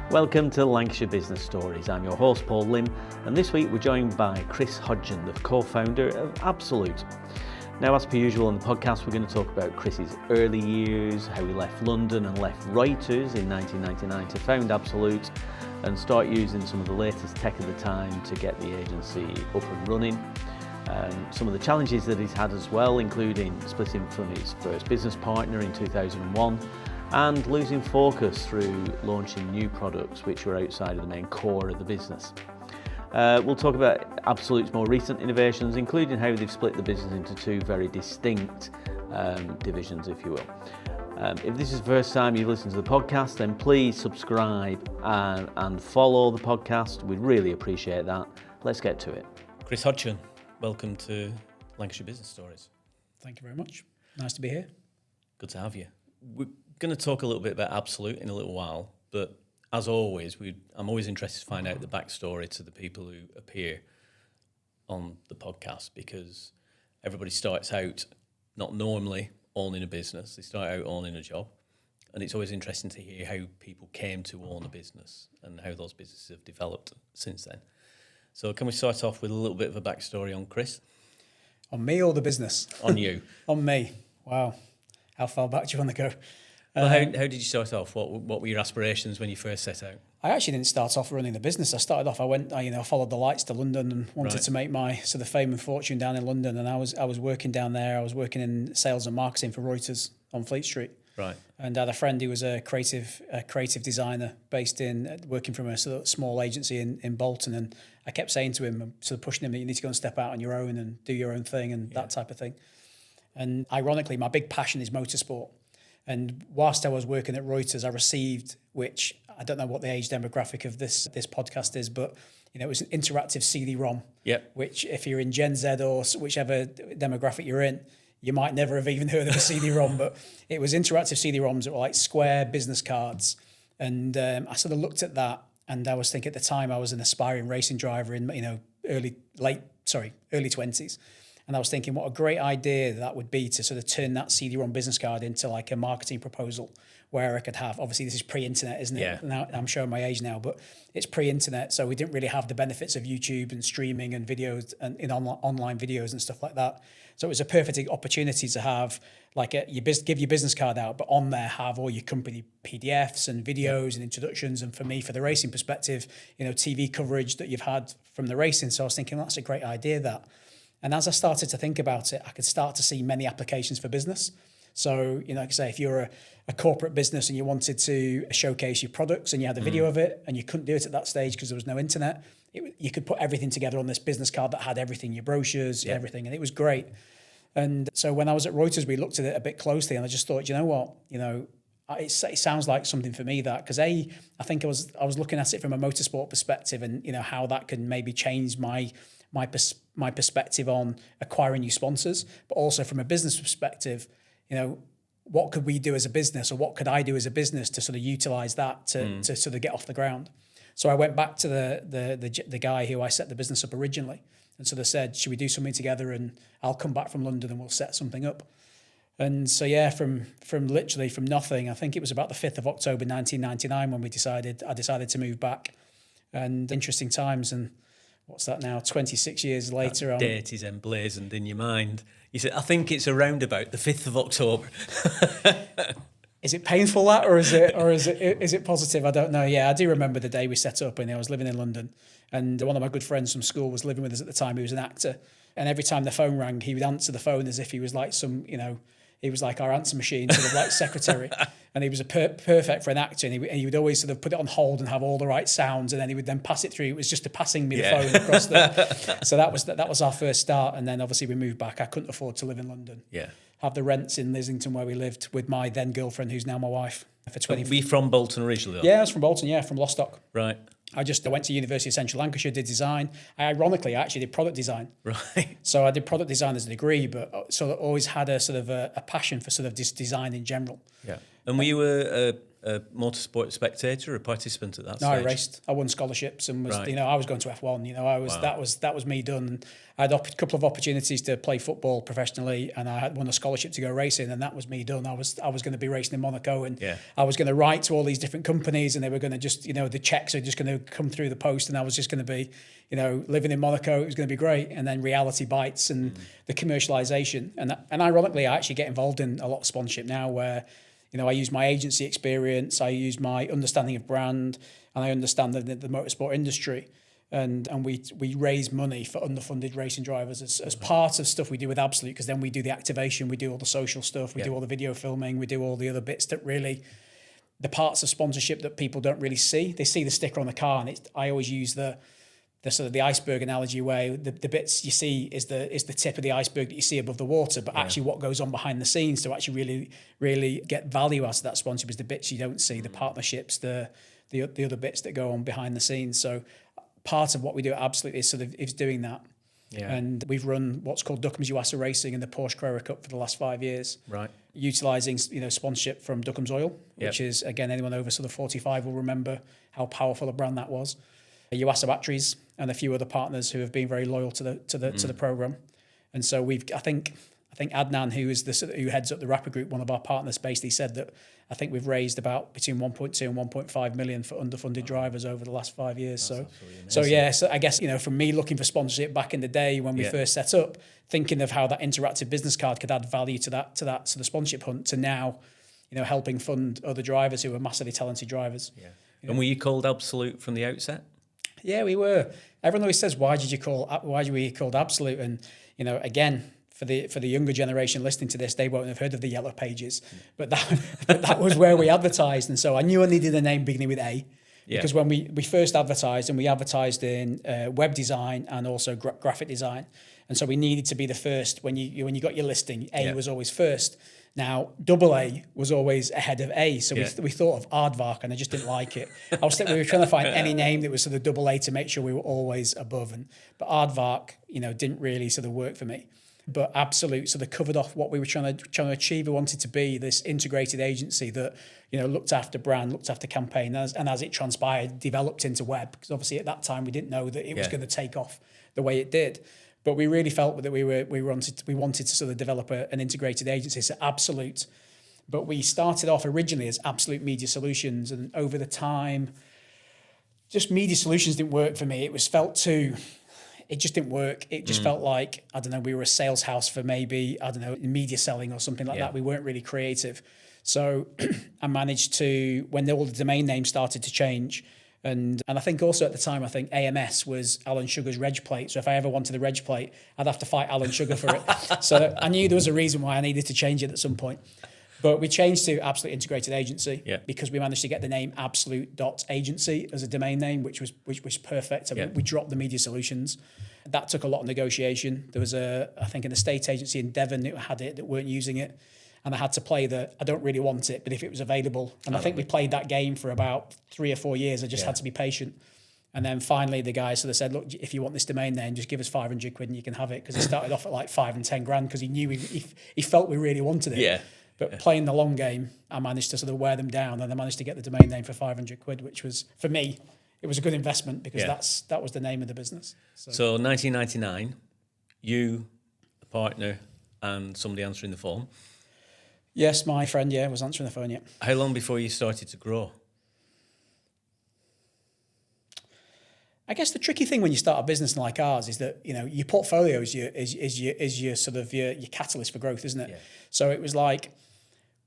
Welcome to Lancashire Business Stories. I'm your host Paul Lim, and this week we're joined by Chris Hodgen, the co-founder of Absolute. Now, as per usual on the podcast, we're going to talk about Chris's early years, how he left London and left Reuters in 1999 to found Absolute and start using some of the latest tech of the time to get the agency up and running. Some of the challenges that he's had as well, including splitting from his first business partner in 2001 and losing focus through launching new products which were outside of the main core of the business. We'll talk about Absolute's more recent innovations, including how they've split the business into two very distinct divisions, if you will. If this is the first time you've listened to the podcast, then please subscribe and follow the podcast. We'd really appreciate that. Let's get to it. Chris Hodgen, welcome to Lancashire Business Stories. Thank you very much. Nice to be here. Good to have you. We're going to talk a little bit about Absolute in a little while, but as always, I'm always interested to find out the backstory to the people who appear on the podcast, because everybody starts out not normally owning a business. They start out owning a job, and it's always interesting to hear how people came to own a business and how those businesses have developed since then. So can we start off with a little bit of a backstory on Chris? On me or the business? On you. On me. Wow. How far back do you want to go? Well, how did you start off? What were your aspirations when you first set out? I actually didn't start off running the business. I started off, I followed the lights to London and wanted to make my sort of fame and fortune down in London. And I was working down there. I was working in sales and marketing for Reuters on Fleet Street. Right. And I had a friend who was a creative designer working from a sort of small agency in Bolton. And I kept saying to him, sort of pushing him, that you need to go and step out on your own and do your own thing and that type of thing. And ironically, my big passion is motorsport. And whilst I was working at Reuters, I received, which I don't know what the age demographic of this podcast is, but it was an interactive CD-ROM. Yep. Which, if you're in Gen Z or whichever demographic you're in, you might never have even heard of a CD-ROM. But it was interactive CD-ROMs that were like square business cards. And I sort of looked at that, and I was thinking at the time I was an aspiring racing driver in early 20s. And I was thinking what a great idea that would be to sort of turn that CD-ROM business card into like a marketing proposal where I could have, obviously this is pre-internet, isn't it? Yeah. Now, I'm showing my age now, but it's pre-internet. So we didn't really have the benefits of YouTube and streaming and videos and online videos and stuff like that. So it was a perfect opportunity to have give your business card out, but on there have all your company PDFs and videos and introductions. And for me, for the racing perspective, TV coverage that you've had from the racing. So I was thinking, that's a great idea, that. And as I started to think about it, I could start to see many applications for business. So, like I say, if you're a corporate business and you wanted to showcase your products and you had a video of it and you couldn't do it at that stage because there was no internet, you could put everything together on this business card that had everything, your brochures, everything, and it was great. And so when I was at Reuters, we looked at it a bit closely, and I just thought, it sounds like something for me, that, because I think I was looking at it from a motorsport perspective, and how that can maybe change my perspective on acquiring new sponsors, but also from a business perspective, what could we do as a business, or what could I do as a business to sort of utilize that to sort of get off the ground. So I went back to the guy who I set the business up originally, and sort of said, should we do something together, and I'll come back from London and we'll set something up. And so, from literally from nothing, I think it was about the 5th of October 1999 when I decided to move back. And interesting times, and what's that now, 26 years later. That date is emblazoned in your mind. You said, I think it's around about the 5th of October. Is it painful, that, or is it positive? I don't know. Yeah, I do remember the day we set up, and I was living in London, and one of my good friends from school was living with us at the time. He was an actor, and every time the phone rang, he would answer the phone as if he was like he was like our answer machine, sort of like secretary. And he was perfect for an actor. And he would always sort of put it on hold and have all the right sounds. And then he would then pass it through. It was just passing me the phone across the... So that was our first start. And then obviously we moved back. I couldn't afford to live in London. Yeah. Have the rents in Islington where we lived with my then girlfriend, who's now my wife, for 20 years. Were you from Bolton originally, though? Yeah, I was from Bolton, from Lostock. Right. I went to University of Central Lancashire, did design. I actually did product design. Right. So I did product design as a degree, but sort of always had a sort of a passion for sort of just design in general. Yeah. And were you a a motorsport spectator or a participant at that No, stage? I raced. I won scholarships and was, Right. I was going to F1. That was me done. I had a couple of opportunities to play football professionally, and I had won a scholarship to go racing, and that was me done. I was going to be racing in Monaco, and I was going to write to all these different companies, and they were going to just, the checks are just going to come through the post, and I was just going to be, living in Monaco. It was going to be great, and then reality bites and the commercialization, and ironically, I actually get involved in a lot of sponsorship now, where I use my agency experience, I use my understanding of brand, and I understand the motorsport industry. And we raise money for underfunded racing drivers as part of stuff we do with Absolute, because then we do the activation, we do all the social stuff, we do all the video filming, we do all the other bits that really, the parts of sponsorship that people don't really see. They see the sticker on the car, and I always use the sort of the iceberg analogy, where the bits you see is the tip of the iceberg that you see above the water, but actually what goes on behind the scenes to actually really, really get value out of that sponsorship is the bits you don't see, the partnerships, the other bits that go on behind the scenes. So part of what we do at Absolute is doing that. Yeah. And we've run what's called Duckham's UASA Racing and the Porsche Carrera Cup for the last 5 years. Right. Utilising sponsorship from Duckham's Oil, which is, again, anyone over sort of 45 will remember how powerful a brand that was. UASA Batteries and a few other partners who have been very loyal to the program. And so I think Adnan, who heads up the Rapper Group, one of our partners, basically said that I think we've raised about between 1.2 and 1.5 million for underfunded drivers over the last 5 years. So I guess, from me looking for sponsorship back in the day when we first set up, thinking of how that interactive business card could add value to that sort of sponsorship hunt, to now, helping fund other drivers who are massively talented drivers. Yeah. And were you called Absolute from the outset? Yeah, we were. Everyone always says, why were we called Absolute? And, again, for the younger generation listening to this, they won't have heard of the Yellow Pages, but that was where we advertised. And so I knew I needed a name beginning with A, because when we first advertised, and we advertised in web design and also graphic design. And so we needed to be the first. When you got your listing, A was always first. Now, AA was always ahead of A, so we thought of Aardvark, and I just didn't like it. We were trying to find any name that was sort of AA to make sure we were always above, but Aardvark, didn't really sort of work for me. But Absolute sort of covered off what we were trying to achieve. We wanted to be this integrated agency that looked after brand, looked after campaign, and as it transpired, developed into web. Because obviously at that time we didn't know that it was going to take off the way it did. But we really felt that we wanted to sort of develop an integrated agency, so Absolute. But we started off originally as Absolute Media Solutions, and over the time, just media solutions didn't work for me. It just didn't work. It just felt like, I don't know, we were a sales house for maybe, I don't know, media selling or something like that. We weren't really creative. So I managed to, when all the domain names started to change, and I think also at the time, I think AMS was Alan Sugar's reg plate. So if I ever wanted a reg plate, I'd have to fight Alan Sugar for it. So I knew there was a reason why I needed to change it at some point. But we changed to Absolute Integrated Agency because we managed to get the name absolute.agency as a domain name, which was perfect. We dropped the media solutions. That took a lot of negotiation. There was I think an estate agency in Devon that had it that weren't using it. And I had to play I don't really want it, but if it was available. And I think we played that game for about 3 or 4 years. I just had to be patient. And then finally the guy sort of said, look, if you want this domain name, just give us 500 quid and you can have it. Because he started off at like 5 and 10 grand because he knew he felt we really wanted it. Yeah. But playing the long game, I managed to sort of wear them down, and I managed to get the domain name for 500 quid, which was, for me, it was a good investment because that was the name of the business. So 1999, you, a partner, and somebody answering the phone. Yes, my friend, was answering the phone, How long before you started to grow? I guess the tricky thing when you start a business like ours is that, your portfolio is your sort of your catalyst for growth, isn't it? Yeah. So it was like,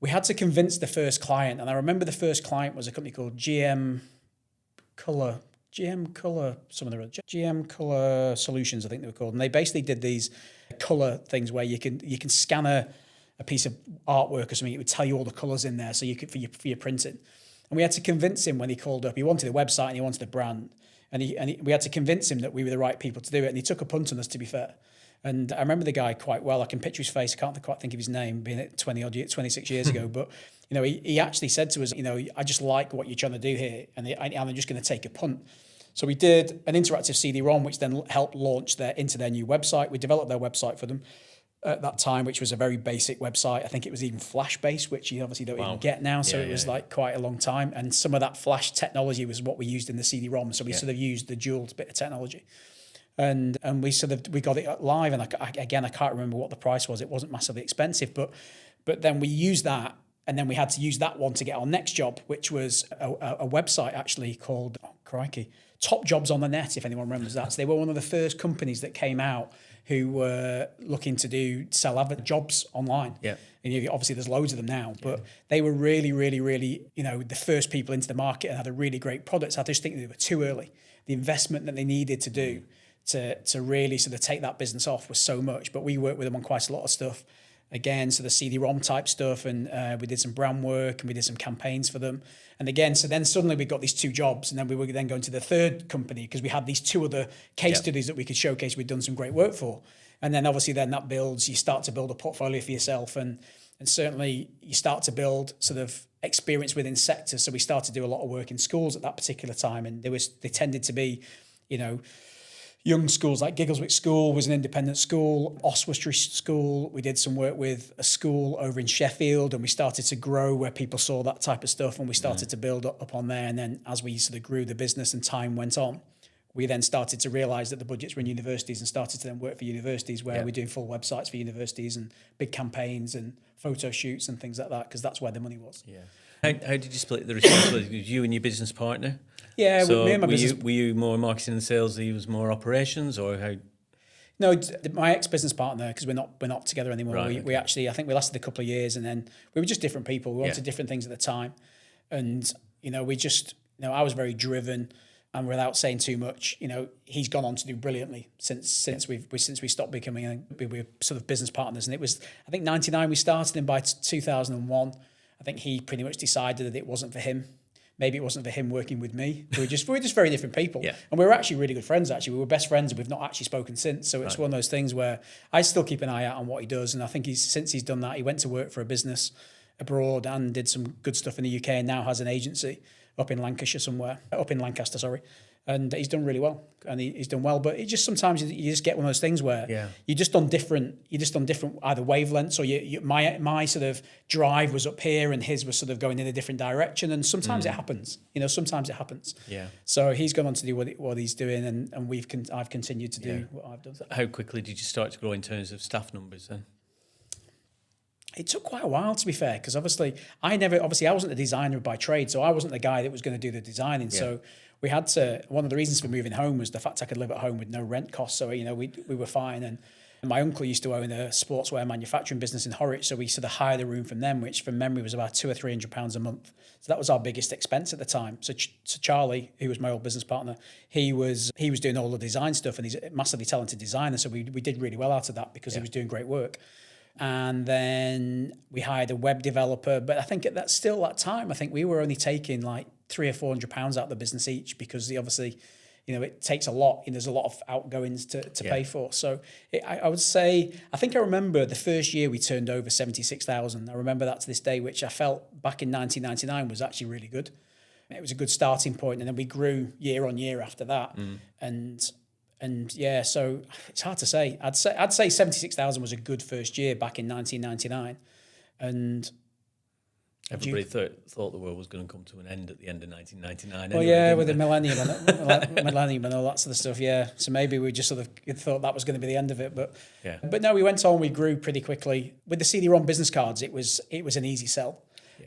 we had to convince the first client, and I remember the first client was a company called GM Color Solutions, I think they were called, and they basically did these color things where you can scan a piece of artwork or something. It would tell you all the colors in there, so you could for your printing. And we had to convince him when he called up. He wanted a website and he wanted a brand, and we had to convince him that we were the right people to do it. And he took a punt on us, to be fair. And I remember the guy quite well. I can picture his face. I can't quite think of his name, being it 26 years ago. But he actually said to us, I just like what you're trying to do here, and I'm just going to take a punt. So we did an interactive CD-ROM, which then helped launch into their new website. We developed their website for them. at that time, which was a very basic website. I think it was even Flash-based, which you obviously don't even get now. So it was like quite a long time. And some of that Flash technology was what we used in the CD-ROM. So we sort of used the dual bit of technology. And we got it live. And I can't remember what the price was. It wasn't massively expensive, but then we used that. And then we had to use that one to get our next job, which was a website actually called, Top Jobs on the Net, if anyone remembers that. So they were one of the first companies that came out who were looking to sell other jobs online. Yeah. And obviously there's loads of them now, but they were really, really, really, the first people into the market and had a really great product. I just think they were too early. The investment that they needed to do to really sort of take that business off was so much, but we worked with them on quite a lot of stuff. Again, so the CD-ROM type stuff, and we did some brand work and we did some campaigns for them. And again, so then suddenly we got these 2 jobs, and then we were then going to the third company because we had these 2 other case studies that we could showcase we'd done some great work for. And then obviously then that builds, you start to build a portfolio for yourself, and certainly you start to build sort of experience within sectors. So we started to do a lot of work in schools at that particular time, and they tended to be, young schools, like Giggleswick School was an independent school, Oswestry School. We did some work with a school over in Sheffield, and we started to grow where people saw that type of stuff, and we started to build up on there. And then as we sort of grew the business and time went on, we then started to realise that the budgets were in universities and started to then work for universities where we're doing full websites for universities and big campaigns and photo shoots and things like that, because that's where the money was. Yeah. How did you split the responsibility? Was you and your business partner? Yeah, so me and my business. Were you more marketing and sales? He was more operations, or how? No, my ex-business partner, because we're not together anymore. Right, we actually, I think we lasted a couple of years, and then we were just different people. We wanted different things at the time, and we just, I was very driven, and without saying too much, he's gone on to do brilliantly since we stopped becoming we were sort of business partners. And it was, I think, 99 we started, and by 2001, I think he pretty much decided that it wasn't for him. Maybe it wasn't for him working with me. We were just very different people. Yeah. And we were actually really good friends, actually. We were best friends, and we've not actually spoken since. So it's one of those things where I still keep an eye out on what he does. And I think since he's done that, he went to work for a business abroad and did some good stuff in the UK, and now has an agency up in Lancaster, sorry. And he's done really well, and he's done well. But it just sometimes you just get one of those things where you're just on different either wavelengths, or my sort of drive was up here and his was sort of going in a different direction. And sometimes it happens, sometimes it happens. Yeah. So he's gone on to do what he's doing, and I've continued to do what I've done. How quickly did you start to grow in terms of staff numbers then? It took quite a while, to be fair, because obviously I wasn't a designer by trade, so I wasn't the guy that was going to do the designing. Yeah. So we had to. One of the reasons for moving home was the fact I could live at home with no rent costs. So we were fine. And my uncle used to own a sportswear manufacturing business in Horwich, so we sort of hired a room from them, which from memory was about £200 or £300 a month. So that was our biggest expense at the time. So Charlie, who was my old business partner, he was doing all the design stuff, and he's a massively talented designer. So we did really well out of that because he was doing great work. And then we hired a web developer, but I think at that time, I think we were only taking like £300 or £400 out of the business each, because obviously, it takes a lot, and there's a lot of outgoings to pay for. So I would say, I think I remember the first year we turned over 76,000. I remember that to this day, which I felt back in 1999 was actually really good. It was a good starting point, and then we grew year on year after that. And yeah, so it's hard to say. I'd say 76,000 was a good first year back in 1999, and everybody thought the world was going to come to an end at the end of 1999. Well, anyway, with the millennium and all that sort of stuff. Yeah, so maybe we just sort of thought that was going to be the end of it, but no, we went on. We grew pretty quickly with the CD-ROM business cards. It was an easy sell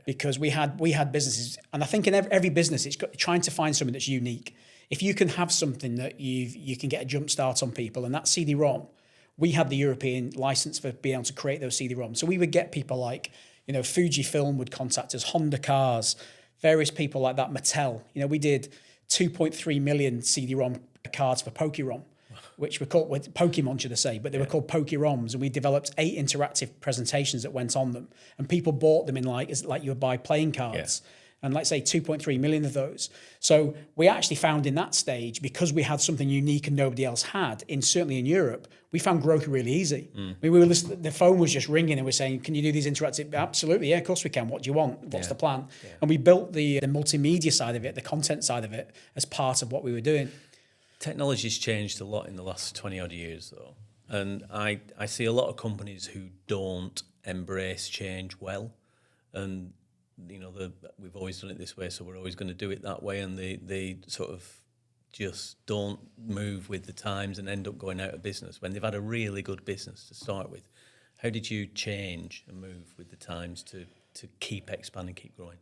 because we had businesses, and I think in every business, it's trying to find something that's unique. If you can have something that you can get a jump start on people, and that CD-ROM, we had the European license for being able to create those CD-ROMs. So we would get people like, Fujifilm would contact us, Honda Cars, various people like that, Mattel. We did 2.3 million CD-ROM cards for Poke-ROM, which were called Pokemon, should I say, but they were called Poke-ROMs, and we developed 8 interactive presentations that went on them, and people bought them in like you would buy playing cards. Yeah. And let's say 2.3 million of those. So we actually found in that stage, because we had something unique and nobody else had, certainly in Europe, we found growth really easy. I mean, the phone was just ringing, and we're saying, "Can you do these interactive?" Absolutely, yeah, of course we can. What do you want? What's the plan? Yeah. And we built the multimedia side of it, the content side of it, as part of what we were doing. Technology's changed a lot in the last 20 odd years, though. And I see a lot of companies who don't embrace change well. And, we've always done it this way, so we're always going to do it that way. And they sort of just don't move with the times and end up going out of business when they've had a really good business to start with. How did you change and move with the times to keep expanding, keep growing?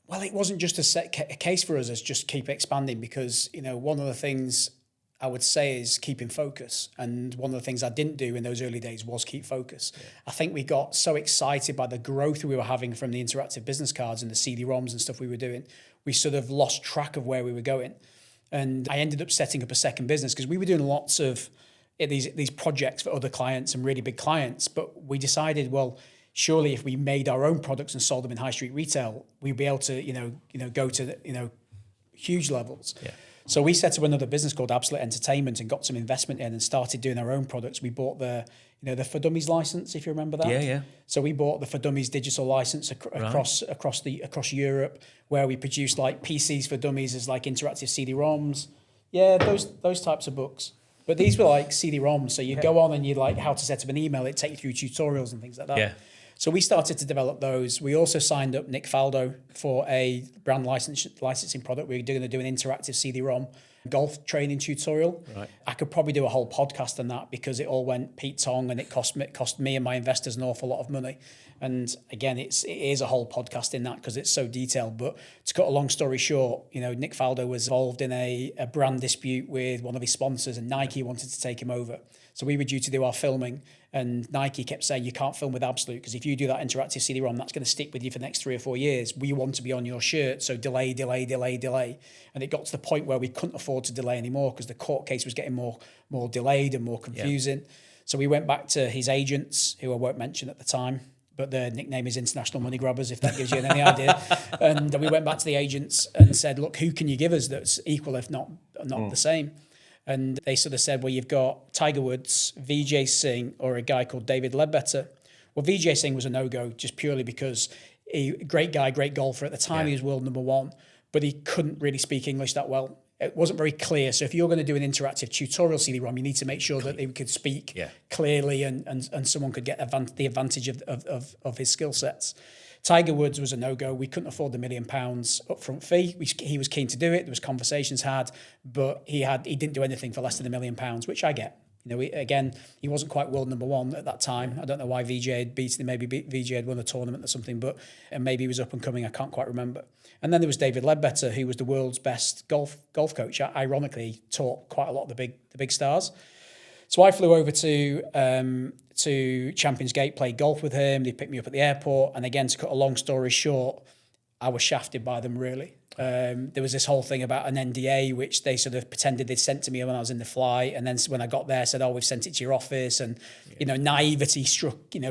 Well, it wasn't just a case for us as just keep expanding because, one of the things I would say is keeping focus. And one of the things I didn't do in those early days was keep focus. Yeah. I think we got so excited by the growth we were having from the interactive business cards and the CD-ROMs and stuff we were doing. We sort of lost track of where we were going. And I ended up setting up a second business because we were doing lots of these projects for other clients and really big clients. But we decided, well, surely if we made our own products and sold them in high street retail, we'd be able to, go to, huge levels. Yeah. So we set up another business called Absolute Entertainment and got some investment in and started doing our own products. We bought the For Dummies license, if you remember that. Yeah. So we bought the For Dummies digital license across Europe, where we produced like PCs for Dummies as like interactive CD-ROMs. Yeah, those types of books. But these were like CD-ROMs. So you go on and you like how to set up an email. It'd take you through tutorials and things like that. Yeah. So we started to develop those. We also signed up Nick Faldo for a brand licensing product. We were going to do an interactive CD-ROM golf training tutorial. Right. I could probably do a whole podcast on that because it all went Pete Tong and it cost me and my investors an awful lot of money. And again, it is a whole podcast in that because it's so detailed. But to cut a long story short, Nick Faldo was involved in a brand dispute with one of his sponsors and Nike wanted to take him over. So we were due to do our filming and Nike kept saying, you can't film with Absolute because if you do that interactive CD-ROM, that's going to stick with you for the next 3 or 4 years. We want to be on your shirt. So delay. And it got to the point where we couldn't afford to delay anymore because the court case was getting more delayed and more confusing. Yeah. So we went back to his agents, who I won't mention at the time, but their nickname is International Money Grabbers, if that gives you any idea. And we went back to the agents and said, look, who can you give us that's equal, if not the same? And they sort of said, well, you've got Tiger Woods, Vijay Singh, or a guy called David Ledbetter. Well, Vijay Singh was a no-go just purely because great guy, great golfer. At the time, he was world number one, but he couldn't really speak English that well. It wasn't very clear. So if you're going to do an interactive tutorial CD-ROM, you need to make sure that they could speak clearly and someone could get the advantage of his skill sets. Tiger Woods was a no-go. We couldn't afford the £1 million upfront fee. He was keen to do it. There was conversations had, but he didn't do anything for less than £1 million, which I get. He wasn't quite world number one at that time. I don't know why VJ had beaten him. Maybe VJ had won a tournament or something, and maybe he was up and coming. I can't quite remember. And then there was David Ledbetter, who was the world's best golf coach. Ironically, taught quite a lot of the big stars. So I flew over to Champions Gate, played golf with him. They picked me up at the airport. And again, to cut a long story short, I was shafted by them, really. There was this whole thing about an NDA, which they sort of pretended they'd sent to me when I was in the flight. And then when I got there, said, we've sent it to your office. And, naivety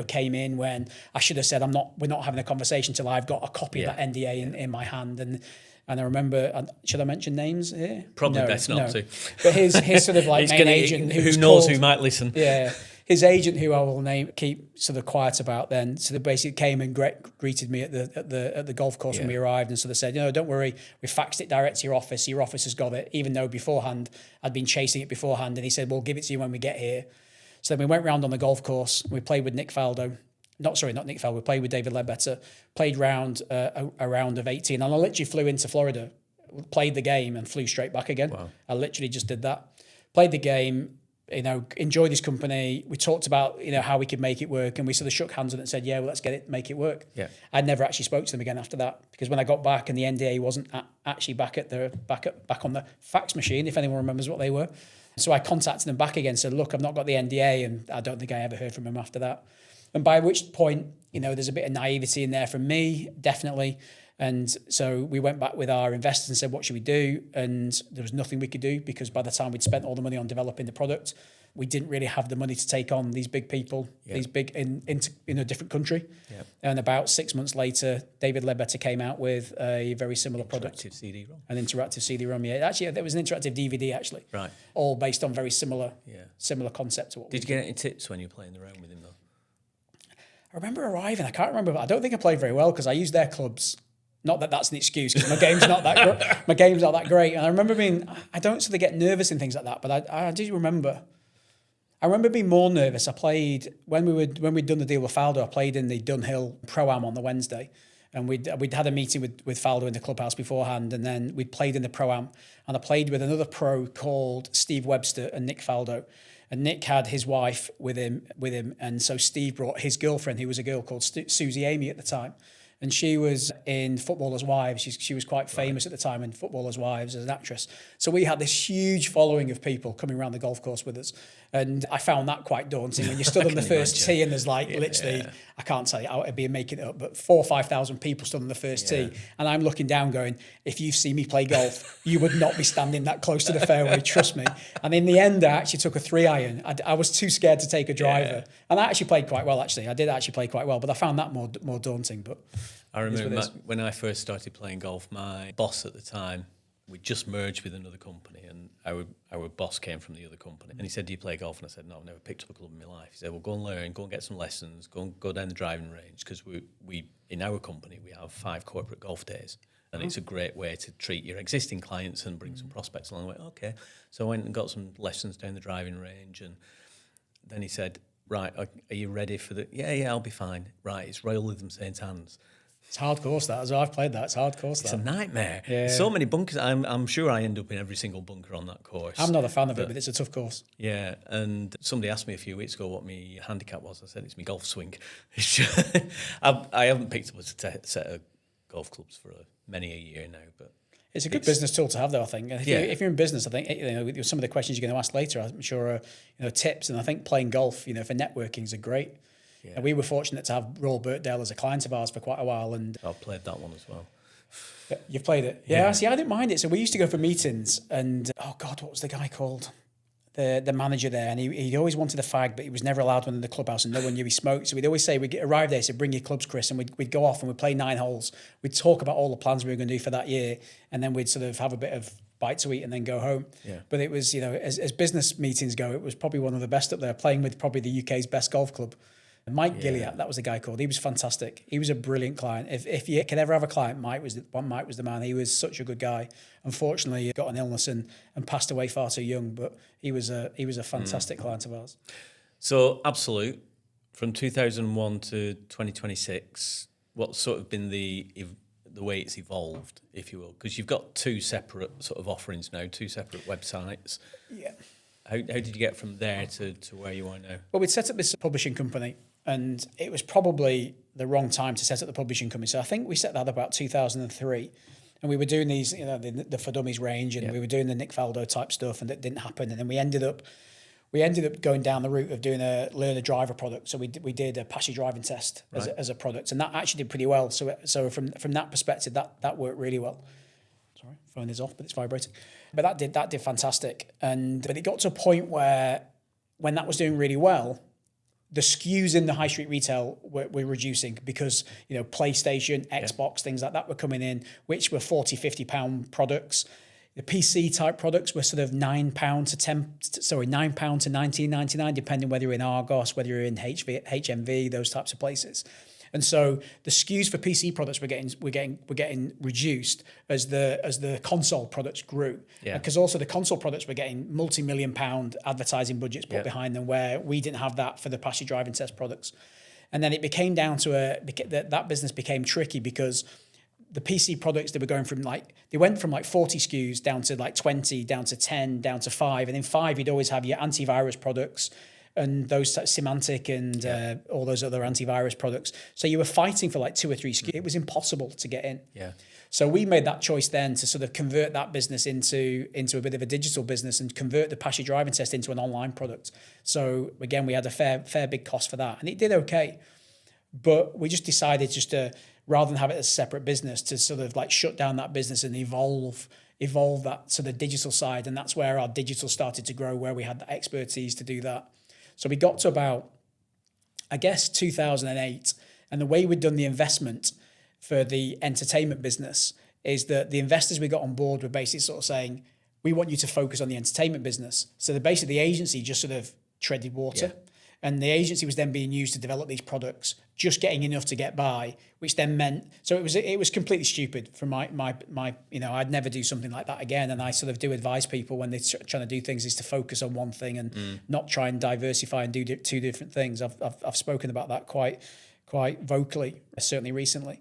came in when I should have said, we're not having a conversation till I've got a copy of that NDA in my hand. And I remember, should I mention names here? Probably best not to. But his sort of like main agent, who knows who might listen. Yeah, his agent, who I will keep sort of quiet about, then sort of basically came and greeted me at the golf course when we arrived, and sort of said, don't worry, we faxed it direct to your office. Your office has got it, even though beforehand I'd been chasing it beforehand. And he said, we'll give it to you when we get here. So then we went round on the golf course. We played with Nick Faldo. Not Nick Faldo. We played with David Ledbetter. Played a round of 18. And I literally flew into Florida, played the game and flew straight back again. Wow. I literally just did that. Played the game, enjoyed his company. We talked about, how we could make it work. And we sort of shook hands on it and said, let's make it work. Yeah. I never actually spoke to them again after that, because when I got back and the NDA wasn't actually back on the fax machine, if anyone remembers what they were. So I contacted them back again, said, look, I've not got the NDA. And I don't think I ever heard from him after that. And by which point, there's a bit of naivety in there from me, definitely. And so we went back with our investors and said, what should we do? And there was nothing we could do, because by the time we'd spent all the money on developing the product, we didn't really have the money to take on these big people, these big in a different country. Yeah. And about 6 months later, David Ledbetter came out with a very similar product. Interactive CD-ROM. An interactive CD-ROM, yeah. Actually, there was an interactive DVD, actually. Right. All based on very similar concept to what Did you get any tips when you were playing around with him, though? I remember arriving. I can't remember, but I don't think I played very well because I used their clubs. Not that that's an excuse, because my game's not that my game's not that great. And I remember I don't sort of get nervous and things like that, but I do remember I remember being more nervous. I played when we'd done the deal with Faldo. I played in the Dunhill Pro-Am on the Wednesday, and we'd had a meeting with Faldo in the clubhouse beforehand, and then we played in the Pro-Am, and I played with another pro called Steve Webster and Nick Faldo, and Nick had his wife with him, and so Steve brought his girlfriend, who was a girl called Susie Amy at the time. And she was in Footballers' Wives. She was quite famous at the time in Footballers' Wives as an actress. So we had this huge following of people coming around the golf course with us. And I found that quite daunting. When you stood on the first tee and there's literally, I can't tell you, I'd be making it up, but 4,000 or 5,000 people stood on the first tee. And I'm looking down going, if you see me play golf, you would not be standing that close to the fairway, trust me. And in the end, I actually took a 3-iron. I was too scared to take a driver. And I actually played quite well, actually. I did actually play quite well, but I found that more daunting. But I remember when I first started playing golf, my boss at the time, we just merged with another company, and our boss came from the other company. And he said, do you play golf? And I said, no, I've never picked up a club in my life. He said, well, go and learn, go and get some lessons, go down the driving range, because we in our company, we have 5 corporate golf days. And it's a great way to treat your existing clients and bring some prospects along the way. Okay. So I went and got some lessons down the driving range. And then he said, right, are you ready for the... Yeah, I'll be fine. Right, it's Royal Lytham St Anne's. It's hard course, that, as I've played that. It's hard course, that. It's a nightmare. Yeah. So many bunkers. I'm sure I end up in every single bunker on that course. I'm not a fan of it, but it's a tough course. Yeah, and somebody asked me a few weeks ago what my handicap was. I said, it's my golf swing. I haven't picked up a set of golf clubs for many a year now, but... It's a good business tool to have, though, I think. And if you're in business, I think some of the questions you're going to ask later, I'm sure are tips. And I think playing golf, for networking is a great... Yeah. And we were fortunate to have Royal Birkdale as a client of ours for quite a while. And I've played that one as well. You've played it? Yeah. See, I didn't mind it. So we used to go for meetings and, oh God, what was the guy called? The manager there. And he always wanted a fag, but he was never allowed one in the clubhouse and no one knew he smoked. So we'd always say, we'd arrive there, so bring your clubs, Chris, and we'd go off and we'd play 9 holes. We'd talk about all the plans we were going to do for that year. And then we'd sort of have a bit of bite to eat and then go home. Yeah. But it was, as business meetings go, it was probably one of the best up there, playing with probably the UK's best golf club. Mike Gilliat, that was the guy called. He was fantastic. He was a brilliant client. If you could ever have a client, Mike was the man. He was such a good guy. Unfortunately, he got an illness and passed away far too young. But he was a fantastic client of ours. So, Absolute, from 2001 to 2026, what's sort of been the way it's evolved, if you will? Because you've got 2 separate sort of offerings now, 2 separate websites. Yeah. How did you get from there to where you are now? Well, we'd set up this publishing company, and it was probably the wrong time to set up the publishing company. So I think we set that up about 2003, and we were doing these, the For Dummies range, and we were doing the Nick Faldo type stuff, and it didn't happen. And then we ended up going down the route of doing a learner driver product. So we did a Pashy driving test as a product, and that actually did pretty well. So from that perspective, that worked really well. Sorry, phone is off, but it's vibrating. But that did fantastic. But it got to a point where, when that was doing really well, the SKUs in the high street retail were reducing because, PlayStation, Xbox, things like that were coming in, which were £40, £50 products. The PC type products were sort of £9 to £19.99, depending whether you're in Argos, whether you're in HMV, those types of places. And so the SKUs for PC products were getting reduced as the console products grew. Yeah. Because also the console products were getting multi-million-pound advertising budgets put behind them, where we didn't have that for the Pashy driving test products. And then it became down to that business became tricky because the PC products, they went from 40 SKUs down to 20, down to 10, down to 5. And in 5, you'd always have your antivirus products and those Symantec and all those other antivirus products. So you were fighting for 2 or 3 SKUs. It was impossible to get in. Yeah. So we made that choice then to sort of convert that business into a bit of a digital business and convert the Pashy driving test into an online product. So again, we had a fair big cost for that, and it did okay. But we just decided to, rather than have it as a separate business, to sort of shut down that business and evolve that to the digital side. And that's where our digital started to grow, where we had the expertise to do that. So we got to about, 2008, and the way we'd done the investment for the entertainment business is that the investors we got on board were basically sort of saying, we want you to focus on the entertainment business. So the agency just sort of treaded water. Yeah. And the agency was then being used to develop these products. just getting enough to get by, which then meant, so it was completely stupid for my I'd never do something like that again. And I sort of do advise people when they're trying to do things is to focus on one thing and not try and diversify and do two different things. I've spoken about that quite vocally, certainly recently,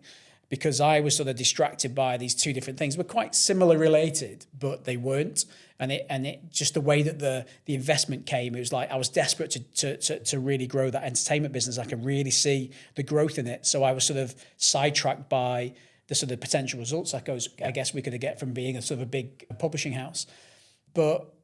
because I was sort of distracted by these two different things. We're quite similar related, but they weren't. And it just the way that the investment came, it was like I was desperate to really grow that entertainment business. I could really see the growth in it. So I was sort of sidetracked by the sort of potential results I guess we could get from being a sort of a big publishing house. But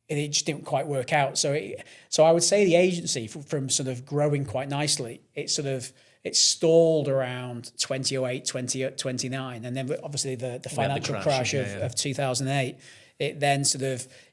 it just didn't quite work out. So I would say the agency from sort of growing quite nicely, it stalled around 2008, 2029. And then obviously the financial crash of 2008, it then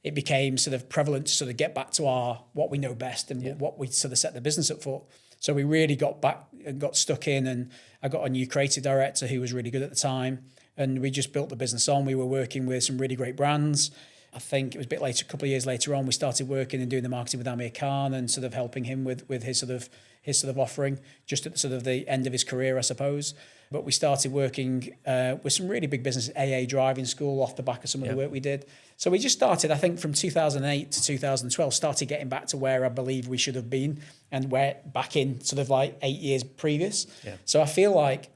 it became sort of prevalent to sort of get back to what we know best and what we sort of set the business up for. So we really got back and got stuck in, and I got a new creative director who was really good at the time, and we just built the business on. We were working with some really great brands. I think it was a bit later, a couple of years later on, we started working and doing the marketing with Amir Khan and sort of helping him with his sort of offering just at sort of the end of his career, I suppose. But we started working with some really big businesses, AA Driving School, off the back of some of the work we did. So we just started, I think, from 2008 to 2012, started getting back to where I believe we should have been and where back in sort of like 8 years previous. Yeah. So I feel like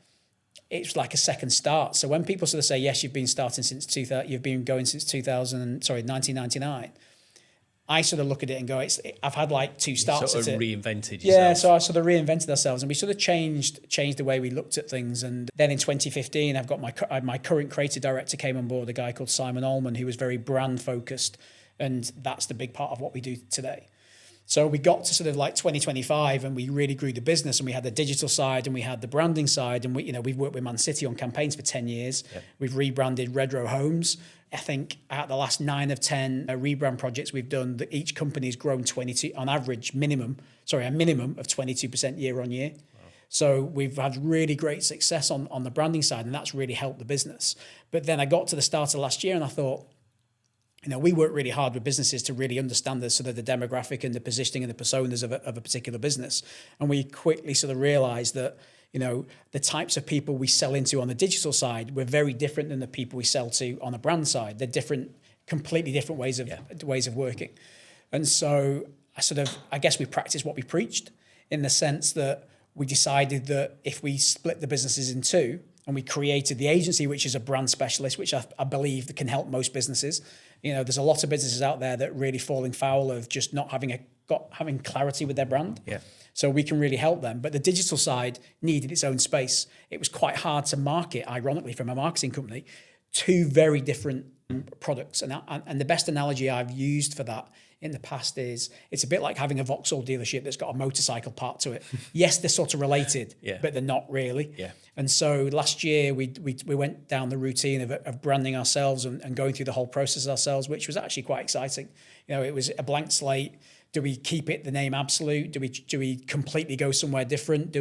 it's like a second start. So when people sort of say, yes, you've been starting since 2000, you've been going since 1999. I sort of look at it and go, I've had like two starts at it. Sort of reinvented yourself. Yeah, so I sort of reinvented ourselves, and we sort of changed the way we looked at things. And then in 2015, I've got my current creative director came on board, a guy called Simon Ullman, who was very brand focused, and that's the big part of what we do today. So we got to sort of like 2025, and we really grew the business, and we had the digital side and we had the branding side, and we've worked with Man City on campaigns for 10 years. Yep. We've rebranded Redrow homes. I think out the last 9 of 10 rebrand projects we've done, that each company's grown 22 on average, a minimum of 22% year on year. Wow. So we've had really great success on the branding side, and that's really helped the business. But then I got to the start of last year and I thought, we work really hard with businesses to really understand the sort of the demographic and the positioning and the personas of a particular business. And we quickly sort of realized that, the types of people we sell into on the digital side were very different than the people we sell to on the brand side. They're completely different ways of working. And so I guess we practiced what we preached, in the sense that we decided that if we split the businesses in two, and we created the agency, which is a brand specialist, which I believe that can help most businesses. There's a lot of businesses out there that really falling foul of just not having clarity with their brand. Yeah. So we can really help them. But the digital side needed its own space. It was quite hard to market, ironically, from a marketing company, two very different products. And the best analogy I've used for that in the past is, it's a bit like having a Vauxhall dealership that's got a motorcycle part to it. Yes, they're sort of related, but they're not really. Yeah. And so last year we went down the routine of branding ourselves and going through the whole process ourselves, which was actually quite exciting. It was a blank slate. Do we keep it the name Absolute? Do we completely go somewhere different?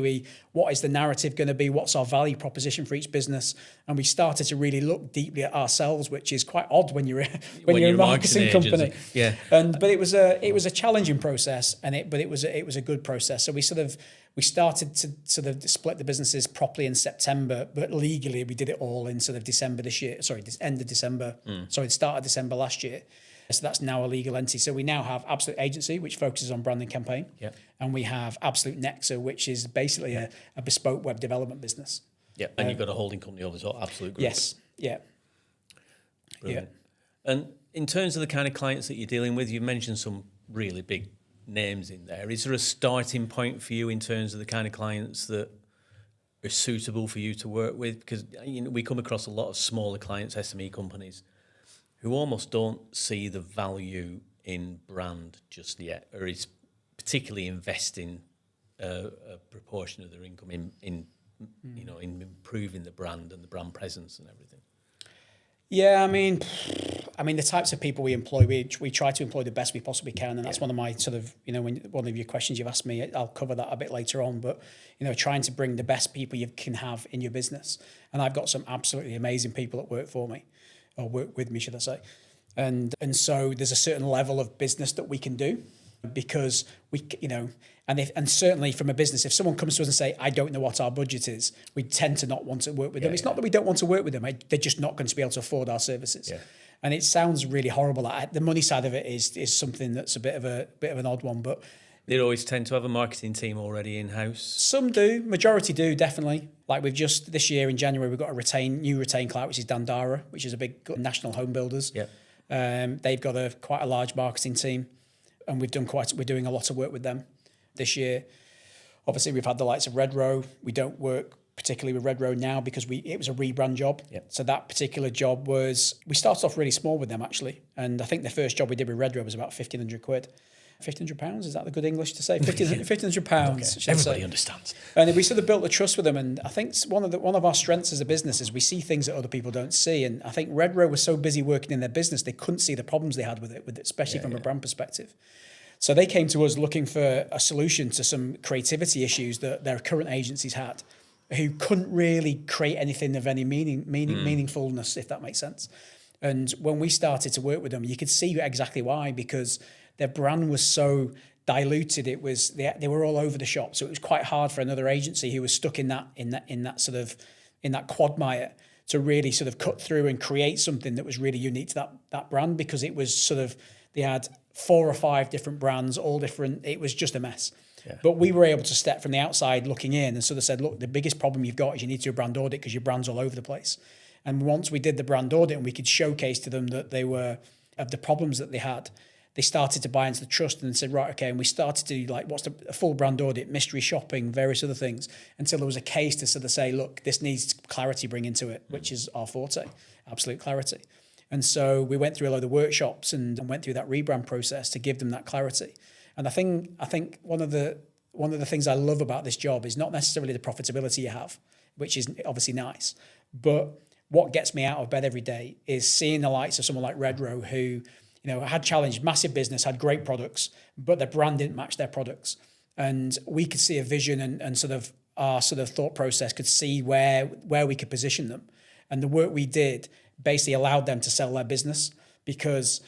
What is the narrative going to be? What's our value proposition for each business? And we started to really look deeply at ourselves, which is quite odd when you're a marketing company. Yeah. But it was a challenging process, but it was a good process. So we started to sort of split the businesses properly in September, but legally we did it all in sort of December this year. Sorry, end of December. Sorry, the start of December last year. So that's now a legal entity. So we now have Absolute Agency, which focuses on branding campaign. Yep. And we have Absolute Nexa, which is basically a bespoke web development business. Yeah. And you've got a holding company over top, Absolute Group. Yes. Yeah. Brilliant. Yeah. And in terms of the kind of clients that you're dealing with, you've mentioned some really big names in there. Is there a starting point for you in terms of the kind of clients that are suitable for you to work with? Because we come across a lot of smaller clients, SME companies, who almost don't see the value in brand just yet, or is particularly investing a proportion of their income in improving the brand and the brand presence and everything. Yeah, I mean, the types of people we employ, we try to employ the best we possibly can, and that's one of my sort of, when one of your questions you've asked me, I'll cover that a bit later on. But trying to bring the best people you can have in your business, and I've got some absolutely amazing people that work for me. Or work with me, should I say. And so there's a certain level of business that we can do. because and certainly from a business, if someone comes to us and say, I don't know what our budget is, we tend to not want to work with them. It's not that we don't want to work with them. They're just not going to be able to afford our services. Yeah. And it sounds really horrible. The money side of it is something that's a bit of an odd one, but they always tend to have a marketing team already in-house. Some do, majority do, definitely. Like we've just, this year in January, we've got a new retained client, which is Dandara, which is a big national home builders. Yeah. They've got quite a large marketing team, and we're doing a lot of work with them this year. Obviously, we've had the likes of Redrow. We don't work particularly with Redrow now because it was a rebrand job. Yep. So that particular job we started off really small with them actually. And I think the first job we did with Redrow was about £1,500. £1,500, is that the good English to say? £1,500. Okay. Everybody understands. And we sort of built the trust with them. And I think one of our strengths as a business is we see things that other people don't see. And I think Redrow was so busy working in their business, they couldn't see the problems they had with it, especially from a brand perspective. So they came to us looking for a solution to some creativity issues that their current agencies had, who couldn't really create anything of any meaningfulness, if that makes sense. And when we started to work with them, you could see exactly why, because their brand was so diluted. It was they were all over the shop, so it was quite hard for another agency who was stuck in that quagmire to really sort of cut through and create something that was really unique to that brand, because it was sort of, they had 4 or 5 different brands, all different. It was just a mess. Yeah. But we were able to step from the outside looking in and sort of said, look, the biggest problem you've got is you need to do a brand audit because your brand's all over the place. And once we did the brand audit and we could showcase to them that they were, of the problems that they had, they started to buy into the trust and said, right, okay. And we started to do what's a full brand audit, mystery shopping, various other things, until there was a case to sort of say, look, this needs clarity bring into it, which is our forte, absolute clarity. And so we went through a load of workshops and went through that rebrand process to give them that clarity. And I think one of the things I love about this job is not necessarily the profitability you have, which is obviously nice, but what gets me out of bed every day is seeing the likes of someone like Redrow, who had challenged, massive business, had great products, but their brand didn't match their products. And we could see a vision and sort of our sort of thought process could see where we could position them. And the work we did basically allowed them to sell their business, because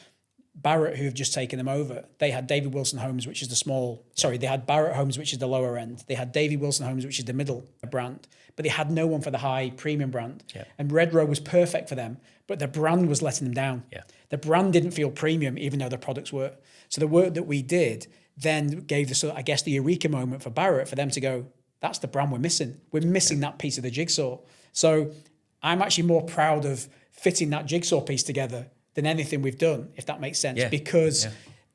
Barrett, who have just taken them over, they had David Wilson Homes, which is they had Barrett Homes, which is the lower end. They had David Wilson Homes, which is the middle brand, but they had no one for the high premium brand. Yeah. And Redrow was perfect for them, but their brand was letting them down. Yeah. The brand didn't feel premium, even though their products were. So the work that we did then gave the eureka moment for Barrett, for them to go, that's the brand we're missing. We're missing that piece of the jigsaw. So I'm actually more proud of fitting that jigsaw piece together than anything we've done, if that makes sense, because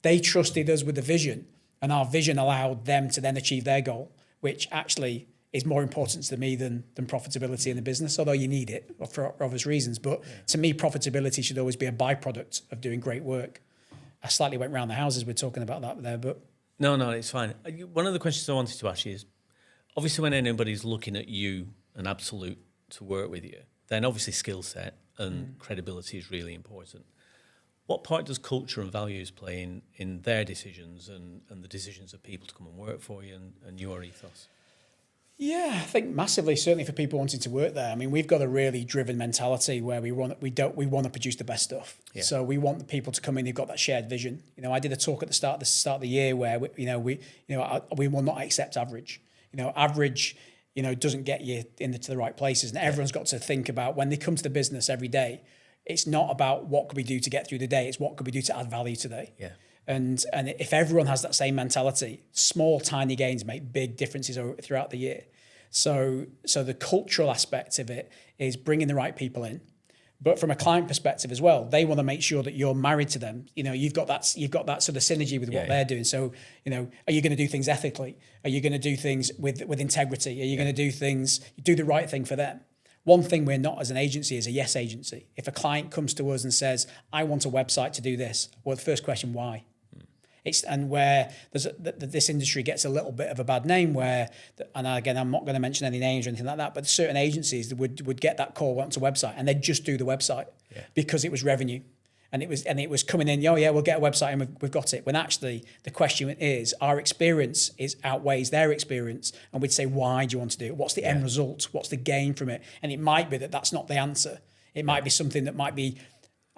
they trusted us with the vision, and our vision allowed them to then achieve their goal, which actually is more important to me than profitability in the business, although you need it for obvious reasons. But to me, profitability should always be a byproduct of doing great work. I slightly went round the houses. We're talking about that there, but... No, it's fine. One of the questions I wanted to ask you is, obviously when anybody's looking at you and Absolute to work with you, then obviously skill set and credibility is really important. What part does culture and values play in their decisions and the decisions of people to come and work for you and your ethos? Yeah, I think massively, certainly for people wanting to work there. I mean, we've got a really driven mentality where we want to produce the best stuff. Yeah. So we want the people to come in who've got that shared vision. I did a talk at the start of the year where we will not accept average. Average doesn't get you into the right places, and everyone's got to think about, when they come to the business every day, it's not about what could we do to get through the day, it's what could we do to add value today. Yeah. And if everyone has that same mentality, small, tiny gains make big differences throughout the year. So the cultural aspect of it is bringing the right people in. But from a client perspective as well, they want to make sure that you're married to them. You've got that sort of synergy with what they're doing. So, are you going to do things ethically? Are you going to do things with integrity? Are you going to do the right thing for them? One thing we're not as an agency is a yes agency. If a client comes to us and says, I want a website to do this, well, the first question, why? And where this industry gets a little bit of a bad name, and again, I'm not going to mention any names or anything like that, but certain agencies that would get that call, want a website, and they'd just do the website because it was revenue, and it was coming in. Oh yeah, we'll get a website and we've got it. When actually the question is, our experience outweighs their experience, and we'd say, why do you want to do it? What's the end result? What's the gain from it? And it might be that that's not the answer. It might be something that might be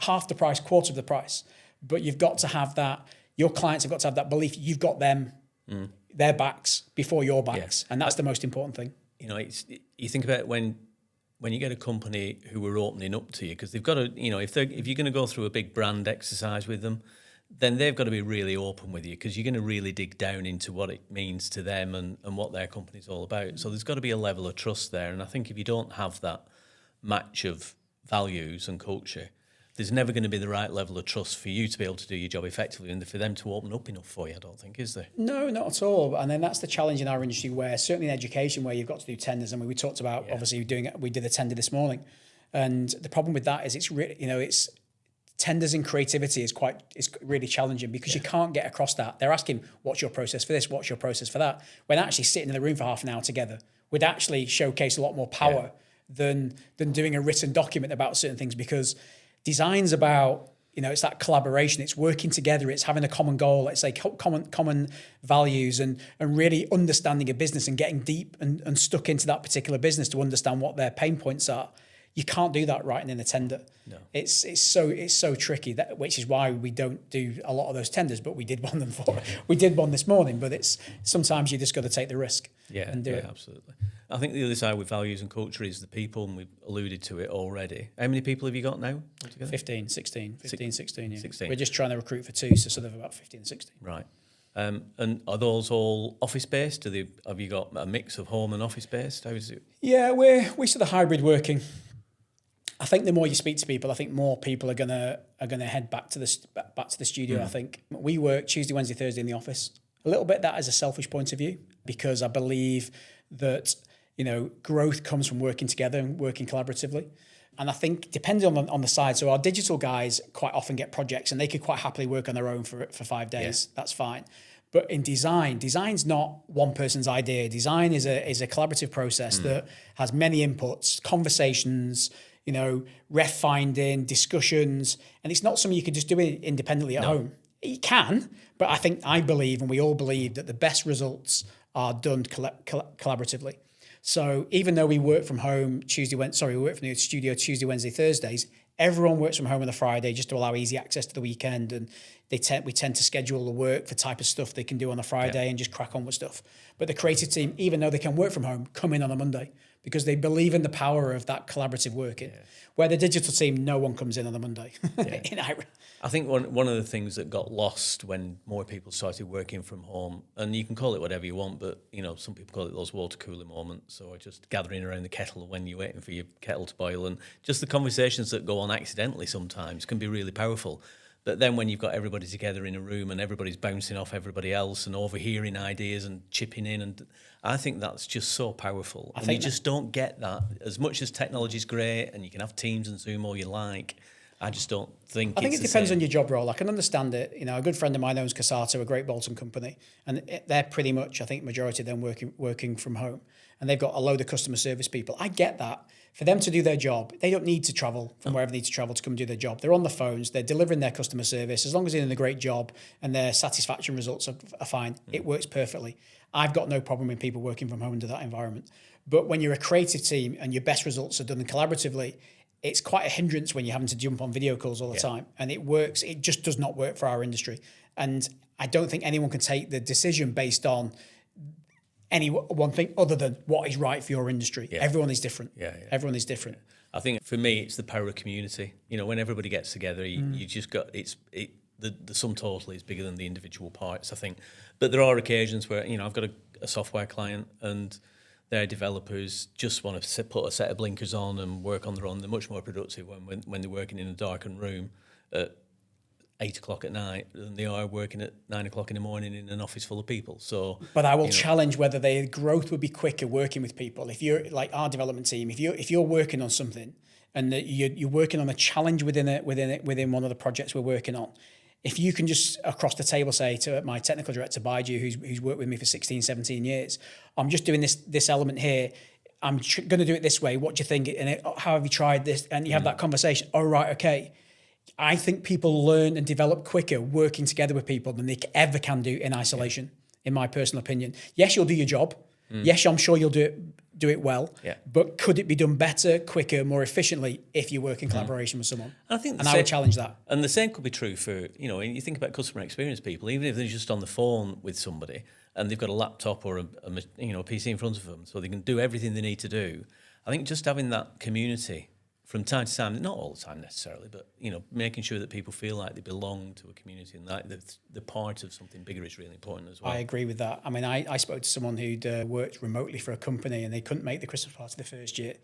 half the price, quarter of the price, but you've got to have that. Your clients have got to have that belief you've got them, their backs before your backs, and that's the most important thing. You know, you think about when you get a company who are opening up to you, because they've got to, you know, if you're going to go through a big brand exercise with them, then they've got to be really open with you, because you're going to really dig down into what it means to them and what their company's all about. So there's got to be a level of trust there. And I think if you don't have that match of values and culture, there's never going to be the right level of trust for you to be able to do your job effectively and for them to open up enough for you, I don't think, is there? No, not at all. And then that's the challenge in our industry, where certainly in education, where you've got to do tenders. I mean, we talked about obviously we did a tender this morning, and the problem with that is it's tenders and creativity is really challenging, because you can't get across that. They're asking, what's your process for this? What's your process for that? When actually sitting in the room for half an hour together would actually showcase a lot more power than doing a written document about certain things, because design's about, it's that collaboration, it's working together, it's having a common goal, it's like common values, and really understanding a business and getting deep and stuck into that particular business to understand what their pain points are. You can't do that writing in a tender. No. It's so tricky, which is why we don't do a lot of those tenders, but we did one we did one this morning, but it's sometimes you just got to take the risk and do it. Absolutely. I think the other side with values and culture is the people, and we've alluded to it already. How many people have you got now altogether? 16, yeah. 16. We're just trying to recruit for 2, so sort of about 15, 16. Right. And are those all office-based? Have you got a mix of home and office-based? How is it? Yeah, we're sort of hybrid working. I think the more you speak to people, I think more people are gonna head back to the studio. I think we work Tuesday, Wednesday, Thursday in the office. A little bit that as a selfish point of view, because I believe that growth comes from working together and working collaboratively. And I think depending on the side, so our digital guys quite often get projects, and they could quite happily work on their own for 5 days. Yeah. That's fine. But in design's not one person's idea. Design is a collaborative process that has many inputs, conversations, ref finding, discussions, and it's not something you could just do it independently at home. You can, but I believe, and we all believe, that the best results are done collaboratively. So even though we work from home we work from the studio Tuesday, Wednesday, Thursdays, everyone works from home on a Friday just to allow easy access to the weekend, and we tend to schedule the work for type of stuff they can do on a Friday and just crack on with stuff. But the creative team, even though they can work from home, come in on a Monday, because they believe in the power of that collaborative working. Yeah. Where the digital team, no one comes in on a Monday. I think one of the things that got lost when more people started working from home, and you can call it whatever you want, but some people call it those water cooler moments, or just gathering around the kettle when you're waiting for your kettle to boil, and just the conversations that go on accidentally sometimes can be really powerful. But then when you've got everybody together in a room and everybody's bouncing off everybody else and overhearing ideas and chipping in, and I think that's just so powerful. And you just don't get that. As much as technology's great and you can have Teams and Zoom all you like, I just don't think. I think it depends on your job role. I can understand it. A good friend of mine owns Casato, a Great Bolton company, and they're pretty much, I think, majority of them working from home, and they've got a load of customer service people. I get that. For them to do their job, they don't need to travel from wherever they need to travel to come and do their job. They're on the phones, they're delivering their customer service. As long as they're doing a great job and their satisfaction results are fine, it works perfectly. I've got no problem with people working from home under that environment. But when you're a creative team and your best results are done collaboratively, it's quite a hindrance when you're having to jump on video calls all the time. And it just does not work for our industry. And I don't think anyone can take the decision based on any one thing other than what is right for your industry. Yeah. Everyone is different. Everyone is different. I think for me, it's the power of community. When everybody gets together, you just got the sum total is bigger than the individual parts, I think. But there are occasions where I've got a software client and their developers just want to put a set of blinkers on and work on their own. They're much more productive when they're working in a darkened room at 8 o'clock at night than they are working at 9 o'clock in the morning in an office full of people. So, but I will challenge whether their growth would be quicker working with people. If you're like our development team, if you're working on something and you're working on a challenge within one of the projects we're working on, if you can just across the table say to my technical director, Baiju, who's worked with me for 16, 17 years, I'm just doing this element here. I'm going to do it this way. What do you think? And how have you tried this? And you have that conversation. Oh, right, okay. I think people learn and develop quicker working together with people than they ever can do in isolation, in my personal opinion. Yes, you'll do your job, Yes, I'm sure you'll do it well, Yeah. but could it be done better, quicker, more efficiently if you work in collaboration with someone? And I would challenge that. And the same could be true for, you think about customer experience people, even if they're just on the phone with somebody and they've got a laptop or a PC in front of them so they can do everything they need to do. I think just having that community from time to time, not all the time necessarily, but, making sure that people feel like they belong to a community and that they're part of something bigger is really important as well. I agree with that. I mean, I spoke to someone who'd worked remotely for a company and they couldn't make the Christmas party the first year.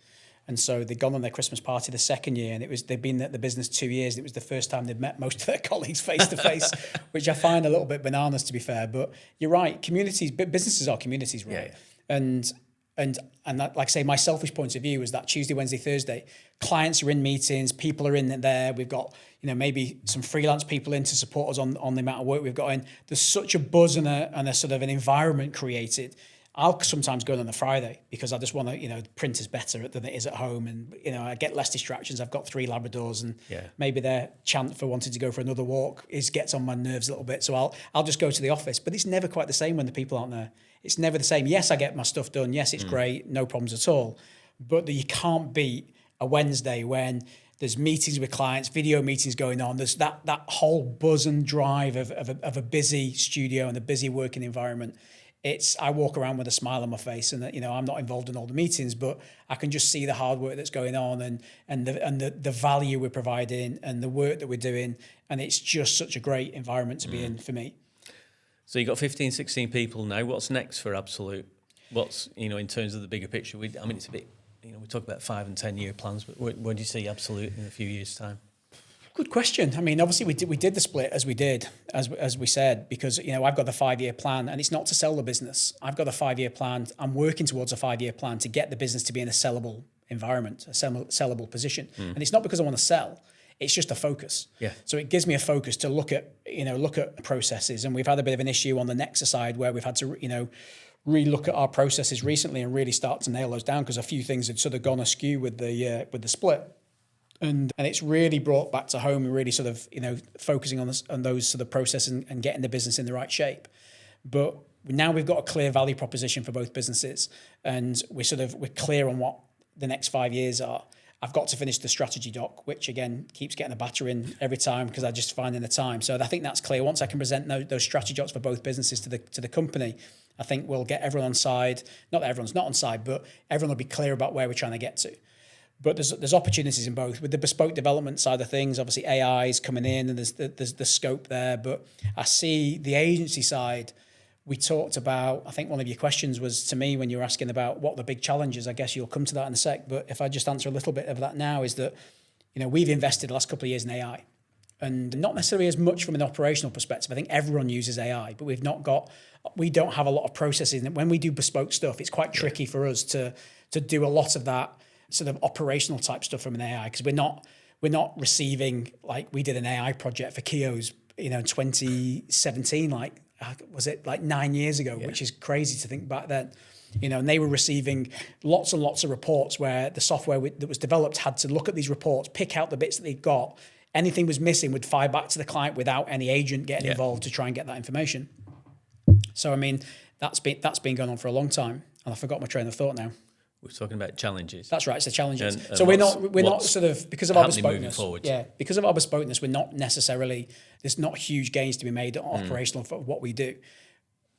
And so they'd gone on their Christmas party the second year, and they'd been at the business 2 years. And it was the first time they'd met most of their colleagues face to face, which I find a little bit bananas, to be fair. But you're right, businesses are communities, right? Yeah. And that, like I say, my selfish point of view is that Tuesday, Wednesday, Thursday, clients are in meetings, people are in there. We've got, maybe some freelance people in to support us on the amount of work we've got in. There's such a buzz and a sort of an environment created. I'll sometimes go on a Friday because I just want to, the print is better than it is at home. And, I get less distractions. I've got 3 Labradors and maybe their chant for wanting to go for another walk gets on my nerves a little bit. So I'll just go to the office. But it's never quite the same when the people aren't there. It's never the same. Yes, I get my stuff done. Yes, it's great. No problems at all. But you can't beat a Wednesday when there's meetings with clients, video meetings going on. There's that whole buzz and drive of a busy studio and a busy working environment. I walk around with a smile on my face, and I'm not involved in all the meetings, but I can just see the hard work that's going on and the value we're providing and the work that we're doing, and it's just such a great environment to be in for me. So you've got 15, 16 people now. What's next for Absolute? What's, in terms of the bigger picture? It's a bit, we talk about 5 and 10 year plans, but where do you see Absolute in a few years' time? Good question. I mean, obviously we did the split as we said, because, I've got the 5-year plan, and it's not to sell the business. I've got a 5-year plan. I'm working towards a 5-year plan to get the business to be in a sellable environment, a sellable position. And it's not because I want to sell. It's just a focus. Yeah. So it gives me a focus to look at processes. And we've had a bit of an issue on the Nexa side where we've had to, re-look at our processes recently and really start to nail those down because a few things had sort of gone askew with the split. And it's really brought back to home and really sort of, focusing on those sort of processes and getting the business in the right shape. But now we've got a clear value proposition for both businesses, and we're clear on what the next 5 years are. I've got to finish the strategy doc, which again keeps getting a batter in every time because I just find in the time. So I think that's clear. Once I can present those strategy docs for both businesses to the company, I think we'll get everyone on side. Not that everyone's not on side, but everyone will be clear about where we're trying to get to. But there's opportunities in both. With the bespoke development side of things, obviously AI is coming in and there's the scope there. But I see the agency side. We talked about, I think one of your questions was to me when you were asking about what the big challenges. I guess you'll come to that in a sec. But if I just answer a little bit of that now, is that, we've invested the last couple of years in AI. And not necessarily as much from an operational perspective. I think everyone uses AI, but we don't have a lot of processes. And when we do bespoke stuff, it's quite tricky for us to do a lot of that sort of operational type stuff from an AI, because we're not receiving, like we did an AI project for Kios, in 2017, was it 9 years ago, which is crazy to think back then. And they were receiving lots and lots of reports where the software that was developed had to look at these reports, pick out the bits that they'd got. Anything was missing would fire back to the client without any agent getting involved to try and get that information. So, I mean, that's been going on for a long time, and I forgot my train of thought now. We're talking about challenges. That's right, it's the challenges. And so we're not sort of, because of our bespokeness. Yeah, because of our bespokeness, we're not necessarily, there's not huge gains to be made operational for what we do.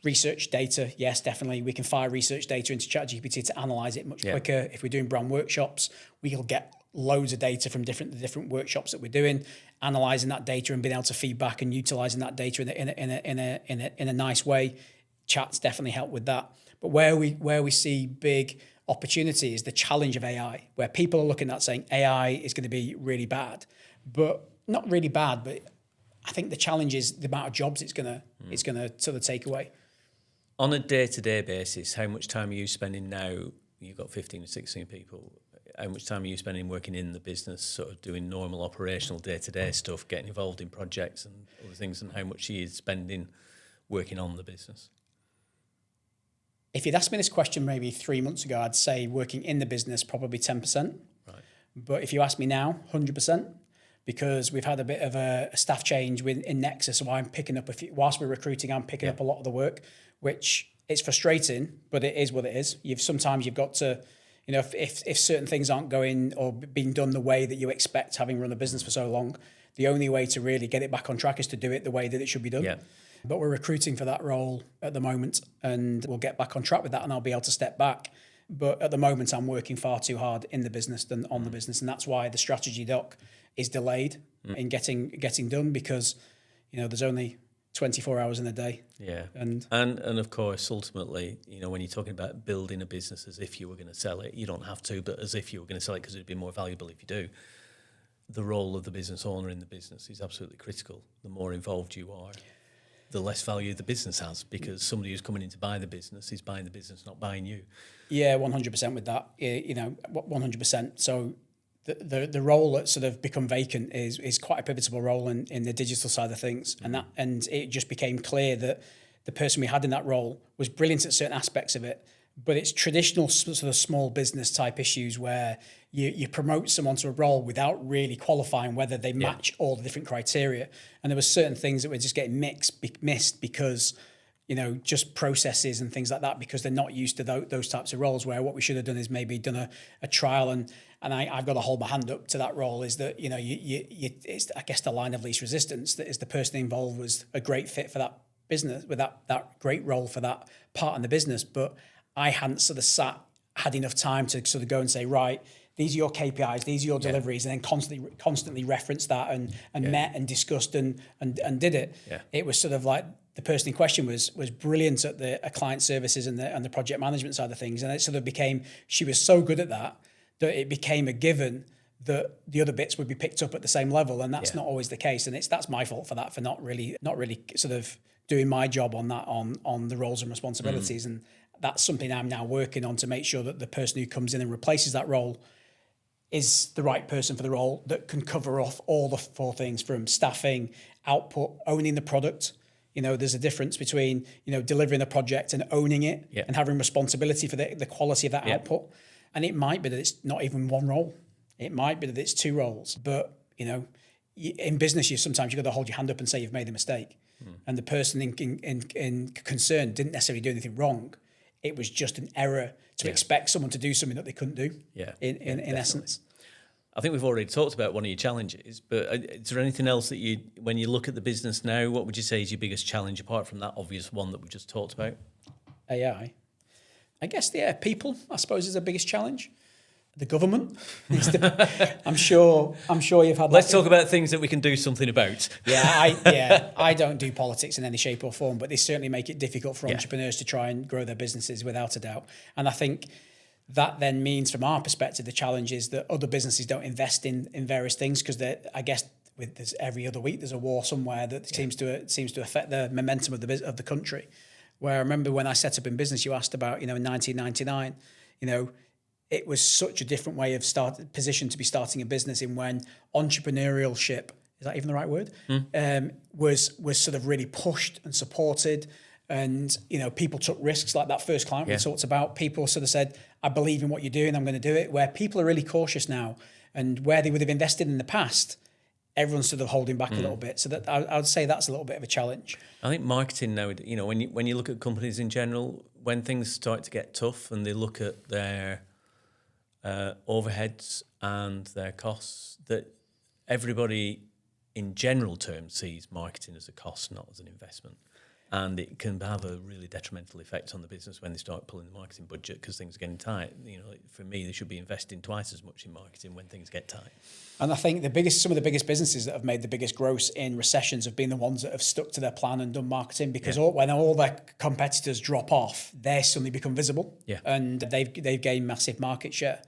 Research data, yes, definitely. We can fire research data into ChatGPT to analyze it much quicker. If we're doing brand workshops, we'll get loads of data from the different workshops that we're doing, analyzing that data and being able to feedback and utilizing that data in a nice way. Chat's definitely helped with that. But where we see big opportunity is the challenge of AI, where people are looking at saying AI is going to be really bad, but not really bad. But I think the challenge is the amount of jobs it's going to sort of take away. On a day-to-day basis, how much time are you spending now? You've got 15 or 16 people. How much time are you spending working in the business, sort of doing normal operational day-to-day stuff, getting involved in projects and other things, and how much are you spending working on the business? If you'd asked me this question maybe 3 months ago, I'd say working in the business, probably 10%. Right. But if you ask me now, 100%, because we've had a bit of a staff change in Nexa. So I'm picking up whilst we're recruiting, I'm picking up a lot of the work, which it's frustrating, but it is what it is. Sometimes you've got to, if certain things aren't going or being done the way that you expect, having run a business for so long, the only way to really get it back on track is to do it the way that it should be done. Yeah. But we're recruiting for that role at the moment, and we'll get back on track with that, and I'll be able to step back. But at the moment, I'm working far too hard in the business than on the business, and that's why the strategy doc is delayed in getting done, because there's only 24 hours in a day. Yeah. And of course, ultimately, when you're talking about building a business as if you were going to sell it, you don't have to, but as if you were going to sell it, because it'd be more valuable if you do. The role of the business owner in the business is absolutely critical. The more involved you are, the less value the business has, because somebody who's coming in to buy the business is buying the business, not buying you. Yeah, 100% with that. 100%. So the role that's sort of become vacant is quite a pivotal role in the digital side of things, and it just became clear that the person we had in that role was brilliant at certain aspects of it, but it's traditional sort of small business type issues where you promote someone to a role without really qualifying whether they match all the different criteria, and there were certain things that were just getting missed because just processes and things like that, because they're not used to those types of roles, where what we should have done is maybe done a trial, and I've got to hold my hand up to that role, is that it's, I guess, the line of least resistance, that is the person involved was a great fit for that business, with that great role for that part in the business, but I hadn't sort of had enough time to sort of go and say, right, these are your KPIs, these are your deliveries, and then constantly reference that and met and discussed and did it. Yeah. It was sort of like the person in question was brilliant at the client services and the project management side of things, and it sort of became, she was so good at that it became a given that the other bits would be picked up at the same level, and that's not always the case, and that's my fault for that, for not really sort of doing my job on that, on the roles and responsibilities, and that's something I'm now working on to make sure that the person who comes in and replaces that role is the right person for the role, that can cover off all the four things, from staffing, output, owning the product. There's a difference between, delivering a project and owning it and having responsibility for the quality of that output. And it might be that it's not even one role. It might be that it's two roles. But, in business, sometimes you've got to hold your hand up and say you've made a mistake. And the person in concern didn't necessarily do anything wrong. It was just an error to expect someone to do something that they couldn't do. In essence. I think we've already talked about one of your challenges, but is there anything else that when you look at the business now, what would you say is your biggest challenge, apart from that obvious one that we just talked about? AI. I guess people, I suppose, is the biggest challenge. The government. I'm sure you've had. Let's talk about things that we can do something about. I don't do politics in any shape or form, but they certainly make it difficult for entrepreneurs to try and grow their businesses, without a doubt. And I think that then means, from our perspective, the challenge is that other businesses don't invest in various things, because I guess there's every other week there's a war somewhere that seems to affect the momentum of the country. Where I remember when I set up in business, you asked about in 1999, it was such a different way of position to be starting a business, in when entrepreneurship, is that even the right word? Was sort of really pushed and supported. And, people took risks, like that first client we talked about. People sort of said, I believe in what you're doing, I'm going to do it. Where people are really cautious now, and where they would have invested in the past, everyone's sort of holding back a little bit. So that I would say that's a little bit of a challenge. I think marketing now, when you look at companies in general, when things start to get tough and they look at their overheads and their costs, that everybody in general terms sees marketing as a cost, not as an investment. And it can have a really detrimental effect on the business when they start pulling the marketing budget, because things are getting tight. For me, they should be investing twice as much in marketing when things get tight. And I think some of the biggest businesses that have made the biggest growth in recessions have been the ones that have stuck to their plan and done marketing, because when all their competitors drop off, they suddenly become visible, and they've gained massive market share.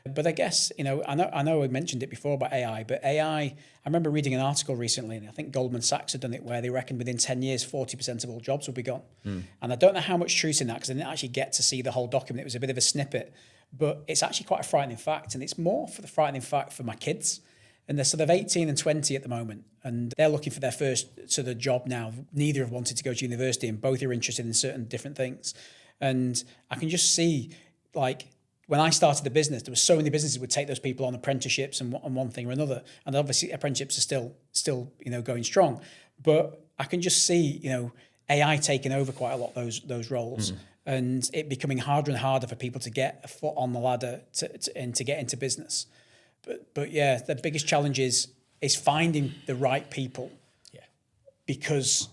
But I guess, I know I mentioned it before about AI, but AI, I remember reading an article recently, and I think Goldman Sachs had done it, where they reckoned within 10 years, 40% of all jobs will be gone. And I don't know how much truth in that, because I didn't actually get to see the whole document. It was a bit of a snippet, but it's actually quite a frightening fact. And it's more for the frightening fact for my kids. And they're sort of 18 and 20 at the moment, and they're looking for their first sort of job now. Neither have wanted to go to university, and both are interested in certain different things. And I can just see, like, when I started the business, there were so many businesses would take those people on apprenticeships and one thing or another. And obviously apprenticeships are still going strong. But I can just see, AI taking over quite a lot of those roles. and it becoming harder and harder for people to get a foot on the ladder and to get into business. But yeah, the biggest challenge is finding the right people. Yeah. Because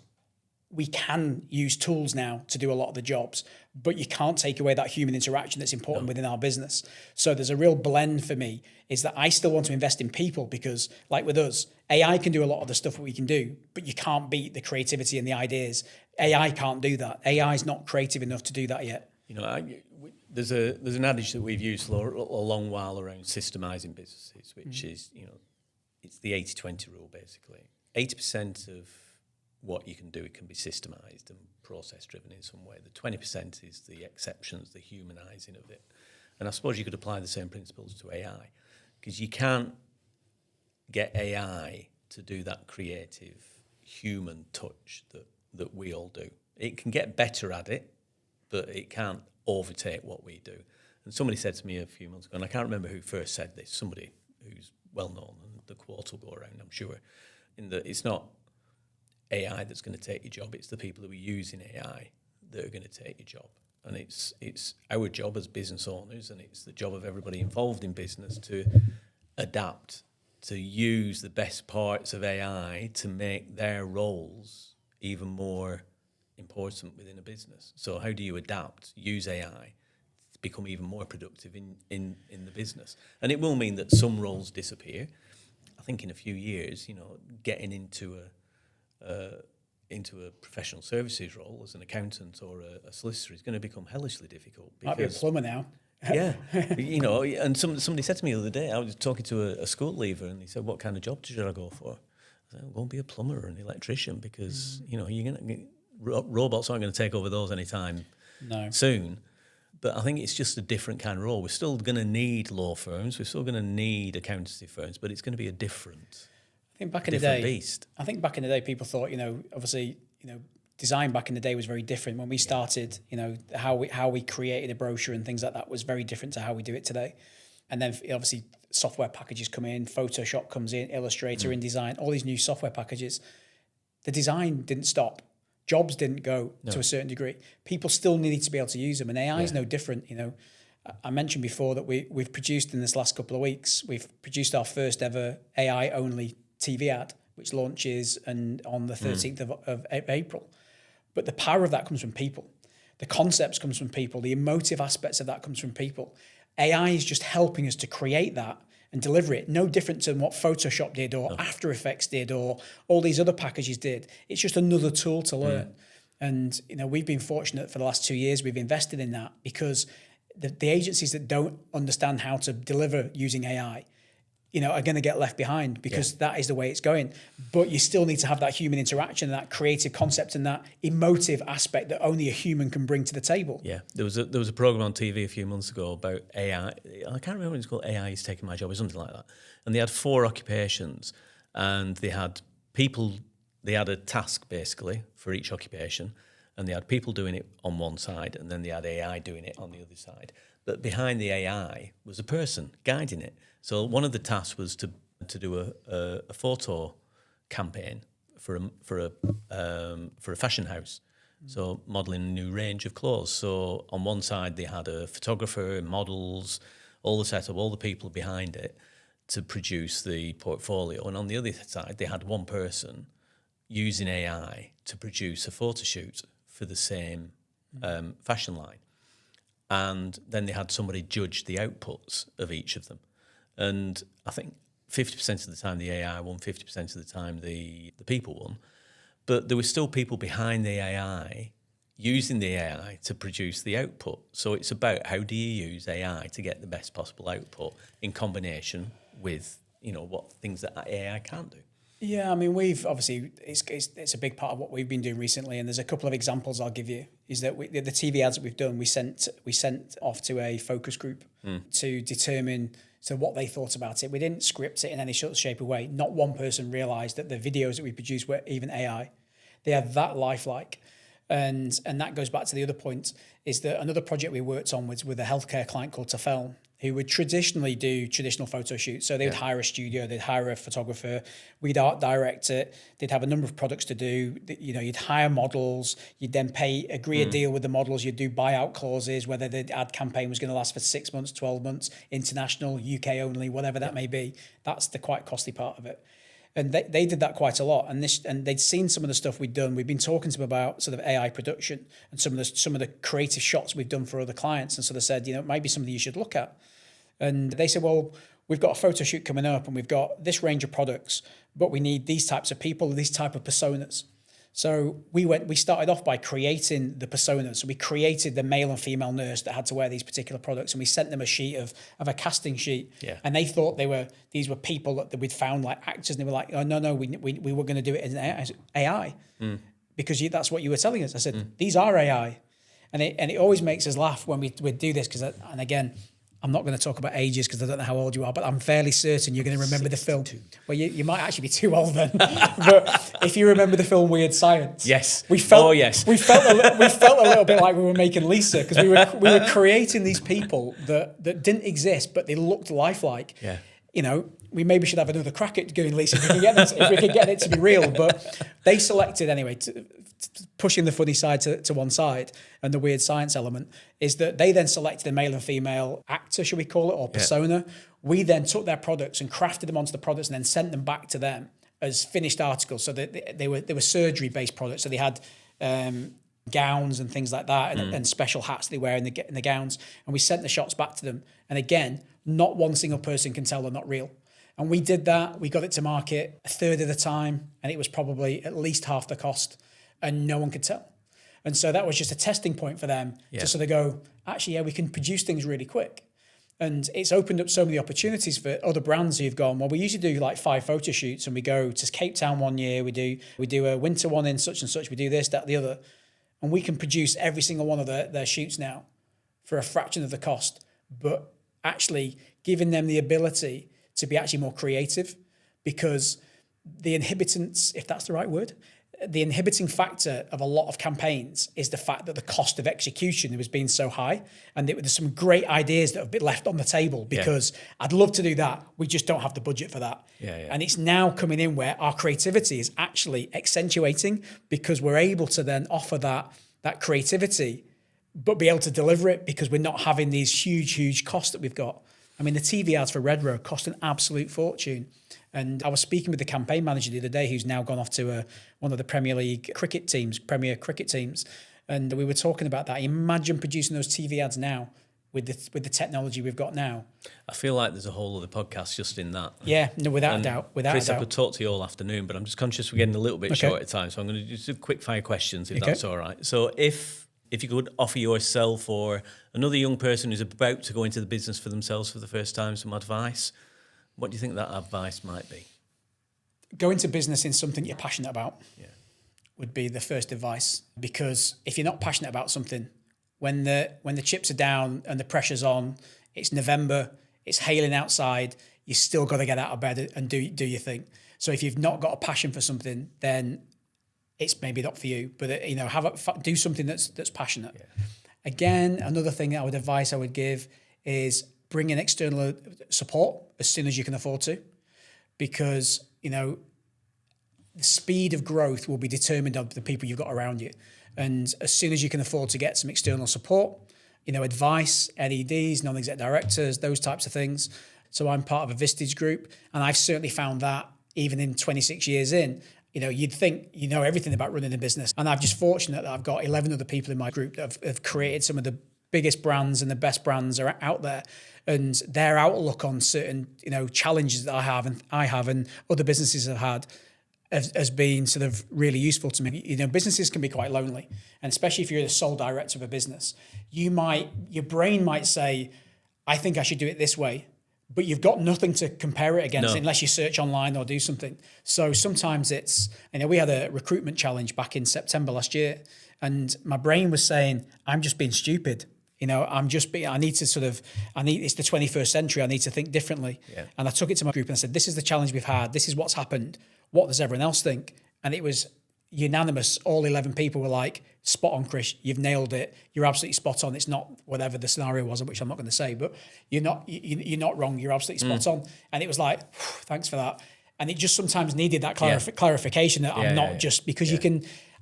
we can use tools now to do a lot of the jobs, but you can't take away that human interaction that's important within our business. So there's a real blend for me, is that I still want to invest in people because, like with us, AI can do a lot of the stuff that we can do, but you can't beat the creativity and the ideas. AI can't do that. AI is not creative enough to do that yet. You know, there's an adage that we've used for a long while around systemizing businesses, which is, you know, it's the 80-20 rule, basically. 80% of what you can do, it can be systemized and process driven in some way. The 20% is the exceptions, the humanizing of it. And I suppose you could apply the same principles to AI, because you can't get AI to do that creative human touch that we all do. It can get better at it, but it can't overtake what we do. And somebody said to me a few months ago, and I can't remember who first said this, somebody who's well known, and the quote will go around, I'm sure, in that it's not AI that's going to take your job, it's the people who are using AI that are going to take your job. And it's our job as business owners, and it's the job of everybody involved in business to adapt, to use the best parts of AI to make their roles even more important within a business. So how do you adapt, use AI to become even more productive in the business? And it will mean that some roles disappear. I think in a few years, you know, getting into a professional services role as an accountant or a solicitor is going to become hellishly difficult. Might be a plumber now. Yeah, you know, and somebody said to me the other day, I was talking to a school leaver, and he said, "What kind of job should I go for?" I said, "I won't be a plumber or an electrician, because you know robots aren't going to take over those anytime soon." But I think it's just a different kind of role. We're still going to need law firms, we're still going to need accountancy firms, but it's going to be a different. I think back in the day, people thought, you know, obviously, you know, design back in the day was very different. When we started, you know, how we created a brochure and things like that was very different to how we do it today. And then obviously software packages come in, Photoshop comes in, Illustrator, InDesign, all these new software packages. The design didn't stop. Jobs didn't go to a certain degree. People still needed to be able to use them, and AI is no different. You know, I mentioned before that we've produced in this last couple of weeks, we've produced our first ever AI only TV ad, which launches on the 13th of April. But the power of that comes from people. The concepts comes from people. The emotive aspects of that comes from people. AI is just helping us to create that and deliver it. No different than what Photoshop did or After Effects did or all these other packages did. It's just another tool to learn. And, you know, we've been fortunate for the last 2 years. We've invested in that because the agencies that don't understand how to deliver using AI, you know, are going to get left behind because that is the way it's going. But you still need to have that human interaction, that creative concept and that emotive aspect that only a human can bring to the table. Yeah, there was a program on TV a few months ago about AI. I can't remember what it's called. AI is taking my job or something like that. And they had 4 occupations, and they had people. They had a task basically for each occupation, and they had people doing it on one side, and then they had AI doing it on the other side. But behind the AI was a person guiding it. So one of the tasks was to do a photo campaign for a fashion house, so modelling a new range of clothes. So on one side they had a photographer, models, all the setup, all the people behind it to produce the portfolio, and on the other side they had one person using AI to produce a photo shoot for the same fashion line, and then they had somebody judge the outputs of each of them. And I think 50% of the time the AI won, 50% of the time the people won. But there were still people behind the AI using the AI to produce the output. So it's about how do you use AI to get the best possible output in combination with, you know, what things that AI can't do. Yeah, I mean, we've obviously, it's a big part of what we've been doing recently, and there's a couple of examples I'll give you. Is that the TV ads that we've done, we sent off to a focus group to determine what they thought about it. We didn't script it in any sort of shape or way. Not one person realised that the videos that we produced were even AI. They are that lifelike. And that goes back to the other point, is that another project we worked on was with a healthcare client called Tafel who would traditionally do traditional photo shoots. So they would hire a studio, they'd hire a photographer, we'd art direct it, they'd have a number of products to do. You know, you'd hire models, you'd then agree a deal with the models, you'd do buyout clauses, whether the ad campaign was going to last for 6 months, 12 months, international, UK only, whatever that may be. That's the quite costly part of it. And they did that quite a lot, and they'd seen some of the stuff we'd done. We've been talking to them about sort of AI production and some of the creative shots we've done for other clients, and so they said, you know, it might be something you should look at. And they said, well, we've got a photo shoot coming up, and we've got this range of products, but we need these types of people, these type of personas. So we started off by creating the personas. So we created the male and female nurse that had to wear these particular products, and we sent them a sheet of a casting sheet. Yeah. And they thought these were people that we'd found like actors, and they were like, oh no, we were going to do it as AI because that's what you were telling us. I said, these are AI, and it always makes us laugh when we do this because, and again, I'm not going to talk about ages because I don't know how old you are, but I'm fairly certain you're going to remember the film. Well, you might actually be too old then. But if you remember the film Weird Science, yes, we felt yes, we felt a little bit like we were making Lisa because we were creating these people that didn't exist, but they looked lifelike. Yeah. You know, we maybe should have another crack at doing Lisa if we could get it to be real. But they selected anyway. Pushing the funny side to one side and the weird science element is that they then selected a male and female actor, should we call it, or persona. Yeah. We then took their products and crafted them onto the products and then sent them back to them as finished articles. So that they were surgery-based products. So they had gowns and things like that and special hats they wear in the gowns. And we sent the shots back to them. And again, not one single person can tell they're not real. And we did that. We got it to market a third of the time, and it was probably at least half the cost. And no one could tell. And so that was just a testing point for them to sort of go, actually, we can produce things really quick. And it's opened up so many opportunities for other brands who've gone, well, we usually do like 5 photo shoots and we go to Cape Town one year, we do a winter one in such and such, we do this, that, the other. And we can produce every single one of their shoots now for a fraction of the cost, but actually giving them the ability to be actually more creative because the inhibitants, if that's the right word, the inhibiting factor of a lot of campaigns is the fact that the cost of execution has been so high, and there's some great ideas that have been left on the table because I'd love to do that. We just don't have the budget for that. And it's now coming in where our creativity is actually accentuating because we're able to then offer that creativity, but be able to deliver it because we're not having these huge costs that we've got. I mean, the TV ads for Redrow cost an absolute fortune. And I was speaking with the campaign manager the other day who's now gone off to one of the Premier cricket teams. And we were talking about that. Imagine producing those TV ads now with the technology we've got now. I feel like there's a whole other podcast just in that. Yeah, no, without a doubt. Chris, I could talk to you all afternoon, but I'm just conscious we're getting a little bit short of time. So I'm going to do some quick fire questions if that's all right. So if you could offer yourself or another young person who's about to go into the business for themselves for the first time some advice, what do you think that advice might be? Go into business in something you're passionate about would be the first advice. Because if you're not passionate about something, when the chips are down and the pressure's on, it's November, it's hailing outside, you still got to get out of bed and do your thing. So if you've not got a passion for something, then it's maybe not for you. But do something that's passionate. Yeah. Again, another thing advice I would give is bring in external support as soon as you can afford to, because the speed of growth will be determined by the people you've got around you. And as soon as you can afford to get some external support, advice, NEDs, non-exec directors, those types of things. So I'm part of a Vistage group, and I've certainly found that even in 26 years in, you'd think you know everything about running a business. And I'm just fortunate that I've got 11 other people in my group that have created some of the biggest brands and the best brands are out there. And their outlook on certain, challenges that I have and other businesses have had has been sort of really useful to me. Businesses can be quite lonely. And especially if you're the sole director of a business, your brain might say, I think I should do it this way. But you've got nothing to compare it against unless you search online or do something. So sometimes it's, we had a recruitment challenge back in September last year, and my brain was saying, I'm just being stupid. It's the 21st century. I need to think differently. Yeah. And I took it to my group and I said, this is the challenge we've had. This is what's happened. What does everyone else think? And it was unanimous. All 11 people were like, spot on, Chris, you've nailed it. You're absolutely spot on. It's not whatever the scenario was, which I'm not going to say, but you're not wrong. You're absolutely spot on. And it was like, thanks for that. And it just sometimes needed that clarification that I'm not just because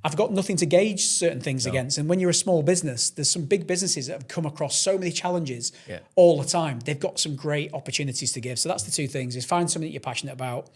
I've got nothing to gauge certain things against. And when you're a small business, there's some big businesses that have come across so many challenges all the time. They've got some great opportunities to give. So that's the two things: is find something that you're passionate about,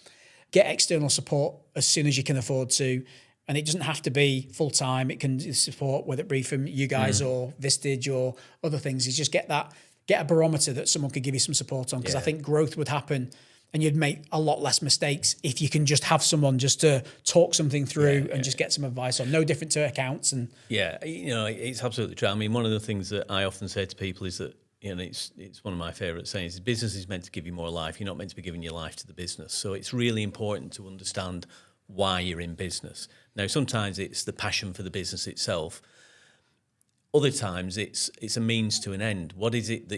get external support as soon as you can afford to. And it doesn't have to be full time. It can support, whether it be from you guys or Vistage or other things. Is just get a barometer that someone could give you some support on. Because I think growth would happen, and you'd make a lot less mistakes if you can just have someone just to talk something through and just get some advice on. No different to accounts. And it's absolutely true. I mean, one of the things that I often say to people is that, it's one of my favourite sayings: business is meant to give you more life. You're not meant to be giving your life to the business. So it's really important to understand why you're in business. Now, sometimes it's the passion for the business itself. Other times it's a means to an end. What is it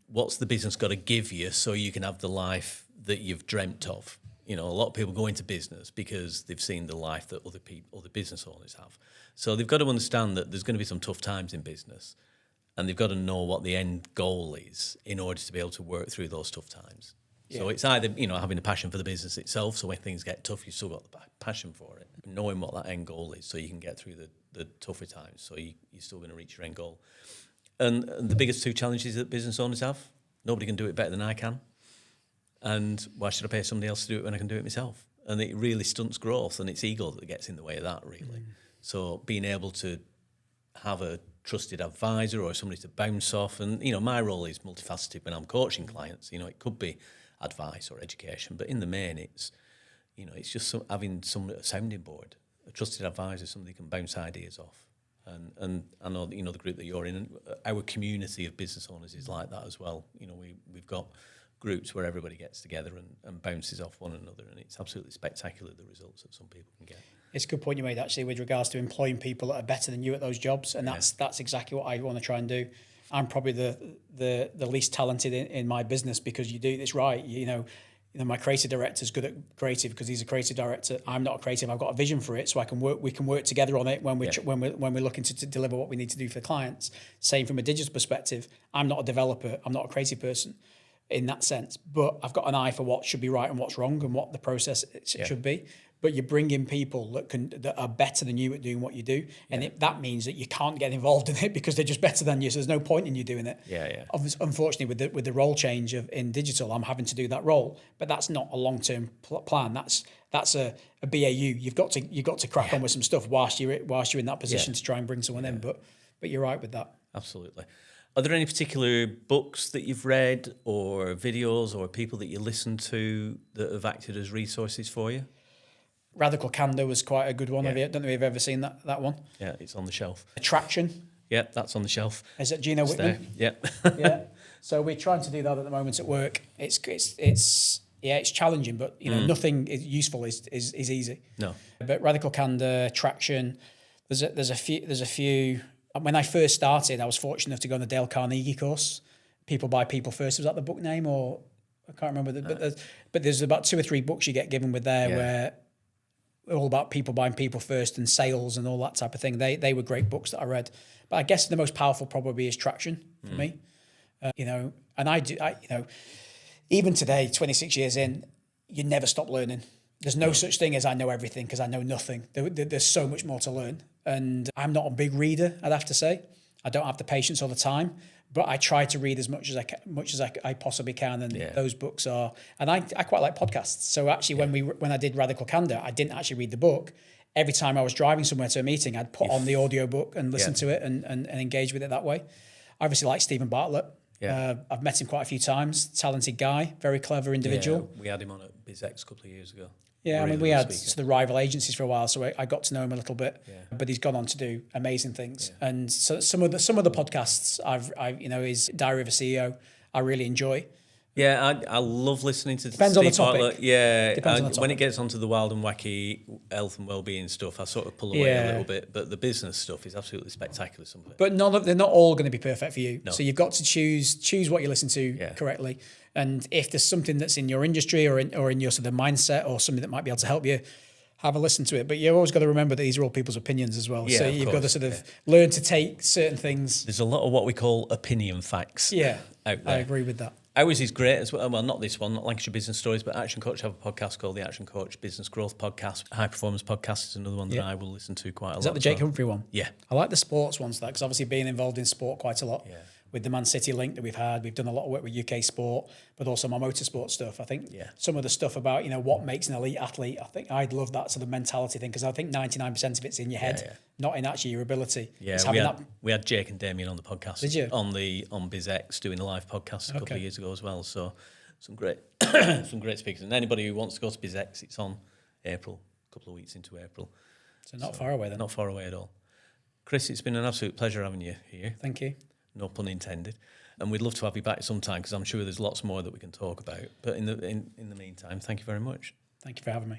what's the business got to give you so you can have the life that you've dreamt of? A lot of people go into business because they've seen the life that other business owners have. So they've got to understand that there's going to be some tough times in business, and they've got to know what the end goal is in order to be able to work through those tough times. Yeah. So it's either, having a passion for the business itself, so when things get tough, you've still got the passion for it, knowing what that end goal is so you can get through the tougher times, so you're still going to reach your end goal. And the biggest two challenges that business owners have: nobody can do it better than I can, and why should I pay somebody else to do it when I can do it myself? And it really stunts growth, and it's ego that gets in the way of that, really. So being able to have a trusted advisor or somebody to bounce off, and my role is multifaceted when I'm coaching clients. It could be advice or education, but in the main it's just having a sounding board, a trusted advisor, somebody can bounce ideas off. And I know that, the group that you're in, our community of business owners is like that as well. We've got groups where everybody gets together and bounces off one another, and it's absolutely spectacular, the results that some people can get. It's a good point you made, actually, with regards to employing people that are better than you at those jobs, and that's exactly what I want to try and do. I'm probably the least talented in my business because you do this right. My creative director's good at creative because he's a creative director. I'm not a creative. I've got a vision for it, so we can work together on it when we're looking to deliver what we need to do for the clients. Same from a digital perspective. I'm not a developer. I'm not a creative person in that sense, but I've got an eye for what should be right and what's wrong and what the process should be. But you bring in people that are better than you at doing what you do, and that means that you can't get involved in it because they're just better than you. So there's no point in you doing it. Unfortunately, with the role change in digital, I'm having to do that role, but that's not a long-term plan. That's a BAU. You've got to crack on with some stuff whilst you're in that position to try and bring someone in. But you're right with that. Absolutely. Are there any particular books that you've read or videos or people that you listen to that have acted as resources for you? Radical Candor was quite a good one. I don't know if you've ever seen that one. Yeah, it's on the shelf. Attraction. Yeah, that's on the shelf. Is it Gino Whitman? Yeah. Yeah. So we're trying to do that at the moment at work. It's challenging, but nothing useful is easy. No. But Radical Candor, Traction. There's a few. When I first started, I was fortunate enough to go on the Dale Carnegie course. People Buy People First. Was that the book name, or I can't remember. But there's about 2 or 3 books you get given with there where all about people buying people first and sales and all that type of thing. They were great books that I read. But I guess the most powerful probably is Traction for me. And even today, 26 years in, you never stop learning. There's no such thing as I know everything because I know nothing. There's so much more to learn. And I'm not a big reader, I'd have to say. I don't have the patience all the time, but I try to read as much as I possibly can. And those books are, and I quite like podcasts. So actually, when I did Radical Candor, I didn't actually read the book. Every time I was driving somewhere to a meeting, I'd put on the audio book and listen to it and engage with it that way. I obviously like Stephen Bartlett. I've met him quite a few times. Talented guy, very clever individual. We had him on at BizX a couple of years ago. Yeah, really we had the rival agencies for a while, so I got to know him a little bit. Yeah. But he's gone on to do amazing things. Yeah. And so some of the podcasts is Diary of a CEO. I really enjoy. Yeah, I love listening to Depends Steve on the topic. Bartlett. Yeah, Depends on the topic. When it gets onto the wild and wacky health and well-being stuff, I sort of pull away a little bit. But the business stuff is absolutely spectacular. Some of it. But they're not all going to be perfect for you. No. So you've got to choose what you listen to correctly. And if there's something that's in your industry or in your sort of mindset or something that might be able to help you, have a listen to it. But you always got to remember that these are all people's opinions as well. Yeah, So of you've got to course, sort of learn to take certain things. There's a lot of what we call opinion facts. Yeah, out there. I agree with that. Ours is great as well. Well, not this one, not Lancashire Business Stories, but Action Coach have a podcast called the Action Coach Business Growth Podcast. High Performance Podcast is another one that I will listen to quite a lot. Is that the Jake Humphrey one? Yeah. I like the sports ones, because obviously being involved in sport quite a lot. Yeah. With the Man City link that we've had, we've done a lot of work with UK sport, but also my motorsport stuff. I think some of the stuff about, what makes an elite athlete, I think I'd love that sort of mentality thing, because I think 99% of it's in your head, not in actually your ability. Yeah, we had Jake and Damien on the podcast. Did you? On BizX doing a live podcast a couple of years ago as well. So some great speakers. And anybody who wants to go to BizX, it's on April, a couple of weeks into April. So not far away then. Not far away at all. Chris, it's been an absolute pleasure having you here. Thank you. No pun intended. And we'd love to have you back sometime, because I'm sure there's lots more that we can talk about. But in the meantime, thank you very much. Thank you for having me.